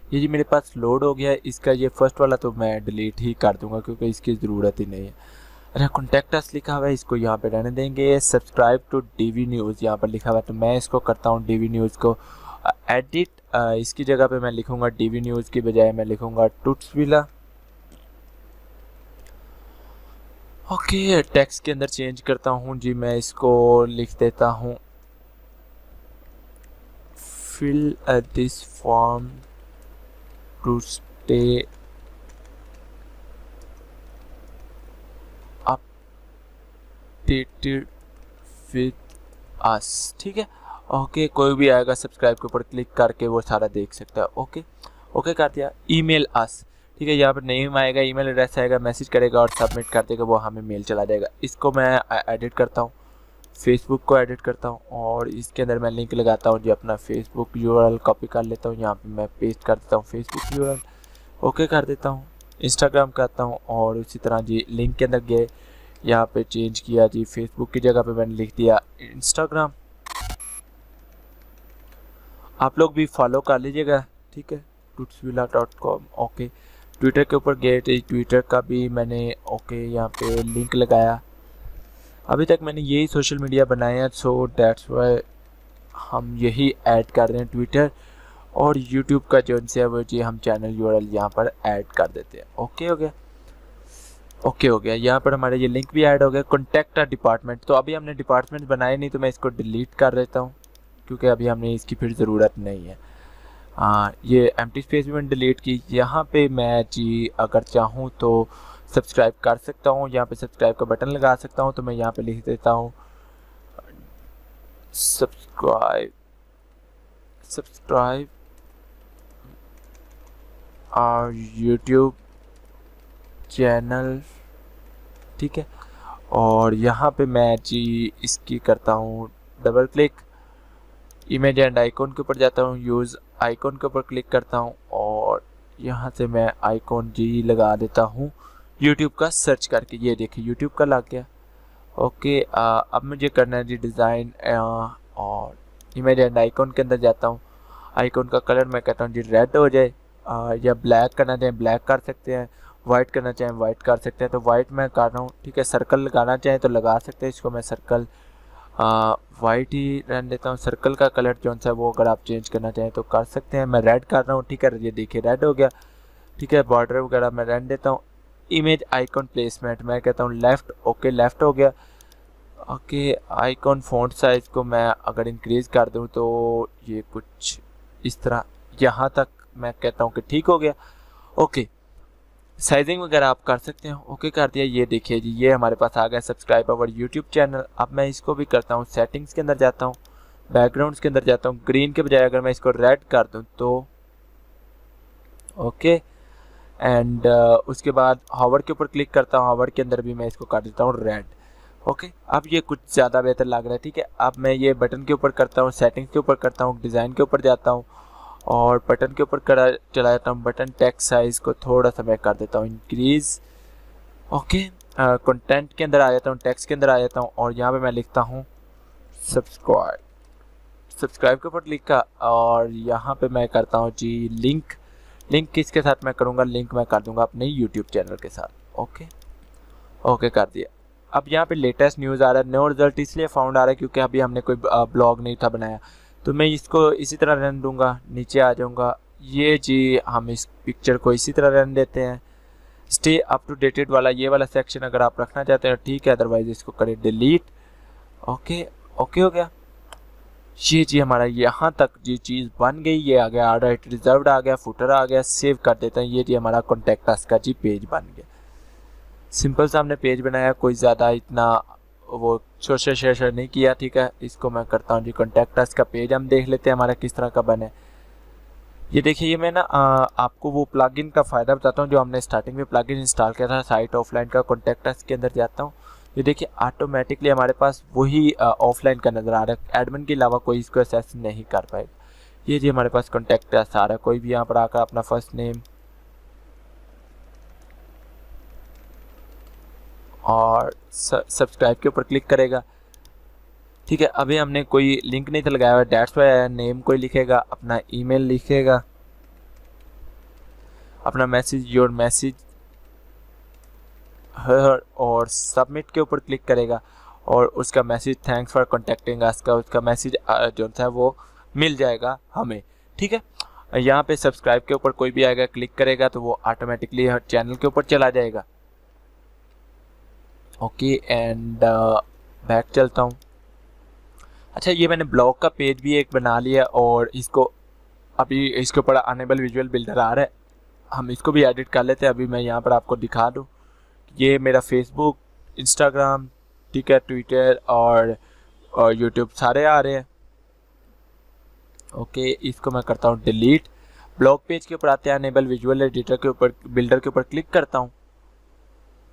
ये जी मेरे पास लोड हो गया है। इसका ये फर्स्ट वाला तो मैं डिलीट ही कर दूंगा क्योंकि इसकी ज़रूरत ही नहीं है। अच्छा, कॉन्टैक्ट अस लिखा हुआ है, इसको यहाँ पे रहने देंगे। सब्सक्राइब टू डीवी न्यूज़ यहाँ पर लिखा हुआ है, तो मैं इसको करता हूँ डीवी न्यूज़ को एडिट। इसकी जगह पे मैं लिखूँगा डीवी न्यूज़ की बजाय मैं लिखूँगा टुट्सविला। ओके, टेक्स्ट के अंदर चेंज करता हूँ जी, मैं इसको लिख देता हूँ fill this form to stay updated with us। ठीक है, ओके, कोई भी आएगा सब्सक्राइब के ऊपर क्लिक करके वो सारा देख सकता है। ओके ओके कर दिया। ईमेल अस, ठीक है, यहाँ पर नेम आएगा, ईमेल एड्रेस आएगा, मैसेज करेगा और सबमिट कर देगा, वो हमें मेल चला जाएगा। इसको मैं एडिट करता हूँ, फेसबुक को एडिट करता हूँ और इसके अंदर मैं लिंक लगाता हूँ जी। अपना फेसबुक यूआरएल कॉपी कर लेता हूँ, यहाँ पे मैं पेस्ट कर देता हूँ फेसबुक यूआरएल, ओके कर देता हूँ। इंस्टाग्राम करता हूँ और उसी तरह जी लिंक के अंदर गए, यहाँ पे चेंज किया जी, फेसबुक की जगह पे मैंने लिख दिया इंस्टाग्राम। आप लोग भी फॉलो कर लीजिएगा, ठीक है, tutsvilla.com। ओके, ट्विटर के ऊपर गए थे, ट्विटर का भी मैंने ओके यहाँ पे लिंक लगाया। अभी तक मैंने यही सोशल मीडिया बनाए हैं, सो दैट्स वाई हम यही ऐड कर रहे हैं ट्विटर और यूट्यूब का जो है वो जी हम चैनल यूआरएल यहाँ पर ऐड कर देते हैं। ओके हो गया, ओके हो गया। यहाँ पर हमारे ये लिंक भी ऐड हो गया। कॉन्टैक्ट डिपार्टमेंट, तो अभी हमने डिपार्टमेंट बनाए नहीं, तो मैं इसको डिलीट कर देता हूँ क्योंकि अभी हमने इसकी फिर ज़रूरत नहीं है। ये एम्प्टी स्पेस भी मैंने डिलीट की। यहाँ पे मैं जी अगर चाहूँ तो सब्सक्राइब कर सकता हूँ, यहाँ पे सब्सक्राइब का बटन लगा सकता हूँ, तो मैं यहाँ पे लिख देता हूँ सब्सक्राइब और यूट्यूब चैनल, ठीक है। और यहाँ पे मैं जी इसकी करता हूँ double click, image and icon के ऊपर जाता हूँ, यूज़ आइकॉन के ऊपर क्लिक करता हूँ और यहाँ से मैं आइकॉन जी लगा देता हूँ यूट्यूब का सर्च करके। ये देखिए यूट्यूब का लग गया। ओके, अब मुझे करना है जी डिज़ाइन और इमेज एंड आइकॉन के अंदर जाता हूँ। आइकॉन का कलर मैं कहता हूँ जी रेड हो जाए, या ब्लैक करना चाहें ब्लैक कर सकते हैं, वाइट करना चाहें वाइट कर सकते हैं, तो वाइट मैं कर रहा हूँ, ठीक है। सर्कल लगाना चाहें तो लगा सकते हैं, इसको मैं सर्कल वाइट ही रहने देता हूँ। सर्कल का कलर जो सा है वो अगर आप चेंज करना चाहें तो कर सकते हैं। मैं रेड कर रहा हूँ, ठीक है, ये देखिए रेड हो गया, ठीक है। बॉर्डर वगैरह मैं रहने देता हूँ। इमेज आइकॉन प्लेसमेंट मैं कहता हूँ लेफ़्ट, ओके लेफ़्ट हो गया। ओके, आइकॉन फ़ॉन्ट साइज़ को मैं अगर इंक्रीज़ कर दूँ तो ये कुछ इस तरह, यहाँ तक मैं कहता हूँ कि ठीक हो गया। ओके, साइजिंग वगैरह आप कर सकते हैं। ओके कर दिया। ये देखिए जी ये हमारे पास आ गया सब्सक्राइब अवर यूट्यूब चैनल। अब मैं इसको भी करता हूँ, सेटिंग्स के अंदर जाता हूँ, बैकग्राउंड्स के अंदर जाता हूँ, ग्रीन के बजाय अगर मैं इसको रेड कर दूँ तो ओके, एंड उसके बाद हावर के ऊपर क्लिक करता हूँ, हावर के अंदर भी मैं इसको कर देता हूँ रेड। ओके, अब ये कुछ ज़्यादा बेहतर लग रहा है, ठीक है। अब मैं ये बटन के ऊपर करता हूँ, सेटिंग्स के ऊपर करता हूँ, डिज़ाइन के ऊपर जाता हूँ और बटन के ऊपर चला जाता हूँ। बटन टेक्स्ट साइज़ को थोड़ा सा मैं कर देता हूँ इंक्रीज़। ओके, कंटेंट के अंदर आ जाता हूँ, टेक्स्ट के अंदर आ जाता हूँ और यहाँ पे मैं लिखता हूँ सब्सक्राइब के ऊपर क्लिक का और यहाँ पे मैं करता हूँ जी लिंक किसके साथ मैं करूँगा, लिंक मैं कर दूँगा अपने यूट्यूब चैनल के साथ। ओके ओके कर दिया। अब यहाँ पे लेटेस्ट न्यूज़ आ रहा है, नो रिजल्ट इसलिए फाउंड आ रहा है क्योंकि अभी हमने कोई ब्लॉग नहीं था बनाया, तो मैं इसको इसी तरह रहने दूँगा, नीचे आ जाऊँगा। ये जी हम इस पिक्चर को इसी तरह रहने देते हैं। स्टे अप टू डेटेड वाला ये वाला सेक्शन अगर आप रखना चाहते हैं ठीक है, अदरवाइज इसको करें डिलीट। ओके ओके हो गया। ये जी हमारा यहाँ तक जी चीज़ बन गई। ये आ गया ऑलराइट रिजर्व्ड आ गया, फुटर आ गया, सेव कर देते हैं। ये जी हमारा कॉन्टैक्ट अस का जी पेज बन गया। सिंपल सा हमने पेज बनाया, कोई ज़्यादा इतना वो शेयर नहीं किया। ठीक है, इसको मैं करता हूँ जी कॉन्टैक्ट अस का पेज हम देख लेते हैं हमारा किस तरह का बने। ये देखिए, ये मैं ना आपको वो प्लगइन का फ़ायदा बताता हूँ जो हमने स्टार्टिंग में प्लगइन इंस्टॉल किया था साइट ऑफलाइन का। कॉन्टैक्ट अस के अंदर जाता हूँ, ये देखिए ऑटोमेटिकली हमारे पास वही ऑफलाइन का नज़र आ रहा है। एडमिन के अलावा कोई इसको एक्सेस नहीं कर पाएगा। ये जी हमारे पास कॉन्टैक्ट अस आ रहा है। कोई भी यहाँ पर आकर अपना फर्स्ट नेम और सब्सक्राइब के ऊपर क्लिक करेगा। ठीक है, अभी हमने कोई लिंक नहीं था लगाया हुआ, डेट्स वाई नेम कोई लिखेगा, अपना ईमेल लिखेगा, अपना मैसेज योर मैसेज और सबमिट के ऊपर क्लिक करेगा और उसका मैसेज थैंक्स फॉर कॉन्टेक्टिंग अस का उसका मैसेज जो था वो मिल जाएगा हमें। ठीक है, यहाँ पे सब्सक्राइब के ऊपर कोई भी आएगा, क्लिक करेगा तो वो ऑटोमेटिकली चैनल के ऊपर चला जाएगा। ओके, एंड बैक चलता हूँ। अच्छा, ये मैंने ब्लॉग का पेज भी एक बना लिया और इसको अभी इसके ऊपर अनेबल विजुअल बिल्डर आ रहा है, हम इसको भी एडिट कर लेते हैं। अभी मैं यहाँ पर आपको दिखा दूँ, ये मेरा फेसबुक, इंस्टाग्राम, ठीक है, ट्विटर और यूट्यूब सारे आ रहे हैं। ओके, इसको मैं करता हूँ डिलीट। ब्लॉग पेज के ऊपर आते हैं, अनेबल विजुअल एडिटर के ऊपर बिल्डर के ऊपर क्लिक करता हूँ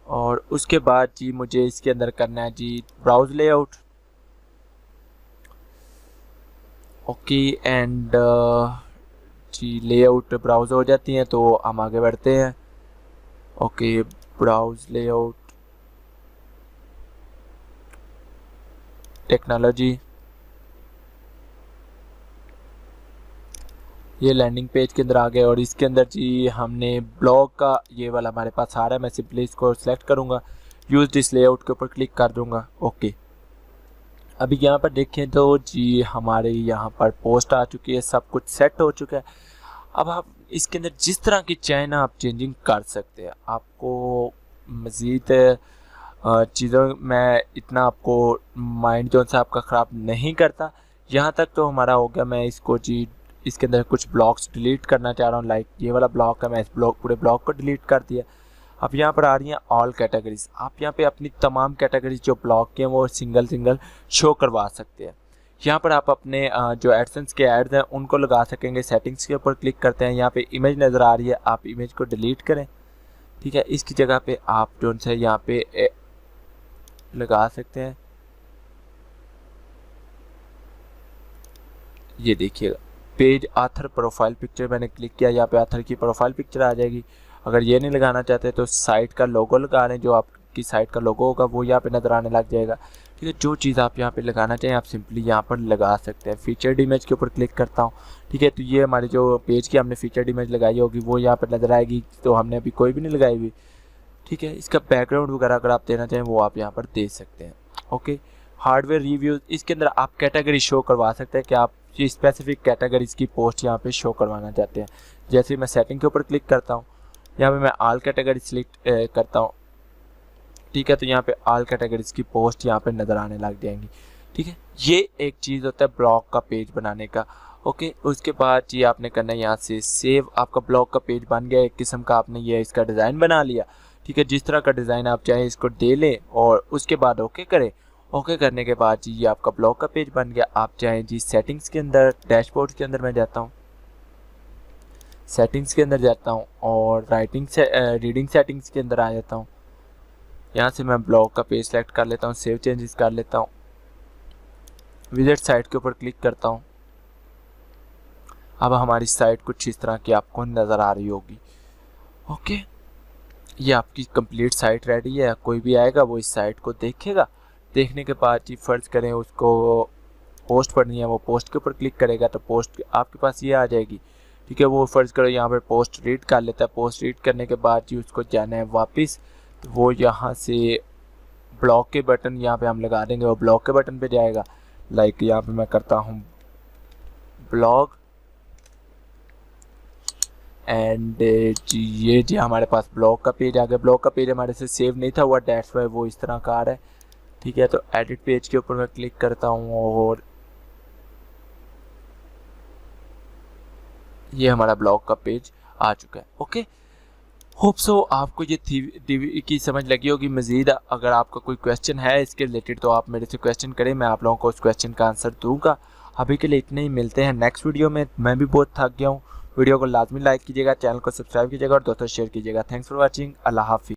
और उसके बाद जी मुझे इसके अंदर करना है जी ब्राउज लेआउट। ओके, एंड जी लेआउट ब्राउज हो जाती हैं तो हम आगे बढ़ते हैं। ओके, ब्राउज लेआउट टेक्नोलॉजी, ये लैंडिंग पेज के अंदर आ गए और इसके अंदर जी हमने ब्लॉग का ये वाला हमारे पास आ रहा है। मैं सिंपली इसको सिलेक्ट करूँगा, यूज दिस लेआउट के ऊपर क्लिक कर दूँगा। ओके, अभी यहाँ पर देखें तो जी हमारे यहाँ पर पोस्ट आ चुकी है, सब कुछ सेट हो चुका है। अब आप इसके अंदर जिस तरह की चाहे ना आप चेंजिंग कर सकते हैं। आपको मज़ीद चीज़ों मैं इतना आपको माइंड जो सा आपका ख़राब नहीं करता। यहाँ तक तो हमारा हो गया। मैं इसको जी इसके अंदर कुछ ब्लॉक्स डिलीट करना चाह रहा हूँ, लाइक ये वाला ब्लॉक है, मैं इस पूरे ब्लॉक को डिलीट कर दिया। अब यहाँ पर आ रही हैं ऑल कैटेगरीज। आप यहाँ पे अपनी तमाम कैटेगरीज जो ब्लॉक के हैं वो सिंगल शो करवा सकते हैं। यहाँ पर आप अपने जो एडसेंस के एड्स हैं उनको लगा सकेंगे। सेटिंग्स के ऊपर क्लिक करते हैं, यहाँ पे इमेज नज़र आ रही है, आप इमेज को डिलीट करें। ठीक है, इसकी जगह पे आप जो है यहाँ पे लगा सकते हैं। ये देखिएगा पेज आथर प्रोफाइल पिक्चर, मैंने क्लिक किया, यहाँ पे आथर की प्रोफाइल पिक्चर आ जाएगी। अगर ये नहीं लगाना चाहते तो साइट का लोगो लगा लें, जो आपकी साइट का लोगो होगा वो यहाँ पे नज़र आने लग जाएगा। ठीक है, जो चीज़ आप यहाँ पे लगाना चाहें आप सिंपली यहाँ पर लगा सकते हैं। फीचर्ड इमेज के ऊपर क्लिक करता हूँ। ठीक है, तो ये हमारे जो पेज की हमने फीचर्ड इमेज लगाई होगी वो यहाँ पर नज़र आएगी, तो हमने अभी कोई भी नहीं लगाई हुई। ठीक है, इसका बैकग्राउंड वगैरह अगर आप देना चाहें वो आप यहाँ पर दे सकते हैं। ओके, हार्डवेयर रिव्यूज़, इसके अंदर आप कैटेगरी शो करवा सकते हैं कि आप ये स्पेसिफिक कैटेगरीज की पोस्ट यहाँ पे शो करवाना चाहते हैं। जैसे मैं सेटिंग के ऊपर क्लिक करता हूँ, यहाँ पे मैं ऑल कैटेगरी सिलेक्ट करता हूँ। ठीक है, तो यहाँ पे ऑल कैटेगरीज की पोस्ट यहाँ पे नज़र आने लग जाएंगी। ठीक है, ये एक चीज़ होता है ब्लॉग का पेज बनाने का। ओके, उसके बाद ये आपने करना है यहाँ से सेव। आपका ब्लॉग का पेज बन गया, एक किस्म का आपने ये इसका डिज़ाइन बना लिया। ठीक है, जिस तरह का डिज़ाइन आप चाहें इसको दे लें और उसके बाद ओके करें। ओके करने के बाद जी ये आपका ब्लॉग का पेज बन गया। आप चाहें जी सेटिंग्स के अंदर, डैशबोर्ड के अंदर मैं जाता हूँ, सेटिंग्स के अंदर जाता हूँ और रीडिंग सेटिंग्स के अंदर आ जाता हूँ। यहाँ से मैं ब्लॉग का पेज सेलेक्ट कर लेता हूँ, सेव चेंजेस कर लेता हूँ, विजिट साइट के ऊपर क्लिक करता हूँ। अब हमारी साइट कुछ इस तरह की आपको नज़र आ रही होगी। ओके, ये आपकी कंप्लीट साइट रेडी है। कोई भी आएगा वो इस साइट को देखेगा, देखने के बाद जी फ़र्ज़ करें उसको पोस्ट पढ़नी है, वो पोस्ट के ऊपर क्लिक करेगा तो पोस्ट आपके पास ये आ जाएगी। ठीक है, वो फ़र्ज़ करो यहाँ पर पोस्ट रीड कर लेता है। पोस्ट रीड करने के बाद जी उसको जाना है वापस, तो वो यहाँ से ब्लॉक के बटन यहाँ पे हम लगा देंगे, वो ब्लॉक के बटन पे जाएगा। लाइक यहाँ पे मैं करता हूँ ब्लॉग एंड ये जी हमारे पास ब्लॉग का पेज आ गया। ब्लॉग का पेज हमारे से सेव नहीं था हुआ, डेट्स वाई वो इस तरह का आ रहा है। ठीक है, तो एडिट पेज के ऊपर मैं क्लिक करता हूँ और ये हमारा ब्लॉग का पेज आ चुका है। ओके, होप सो आपको ये थी की समझ लगी होगी। मज़ीद अगर आपका कोई क्वेश्चन है इसके रिलेटेड तो आप मेरे से क्वेश्चन करें, मैं आप लोगों को उस क्वेश्चन का आंसर दूंगा। अभी के लिए इतने ही, मिलते हैं नेक्स्ट वीडियो में। मैं भी बहुत थक गया हूँ। वीडियो को लाजमी लाइक कीजिएगा, चैनल को सब्सक्राइब कीजिएगा और दोस्तों शेयर कीजिएगा। Thanks for watching. अल्लाह हाफिज़।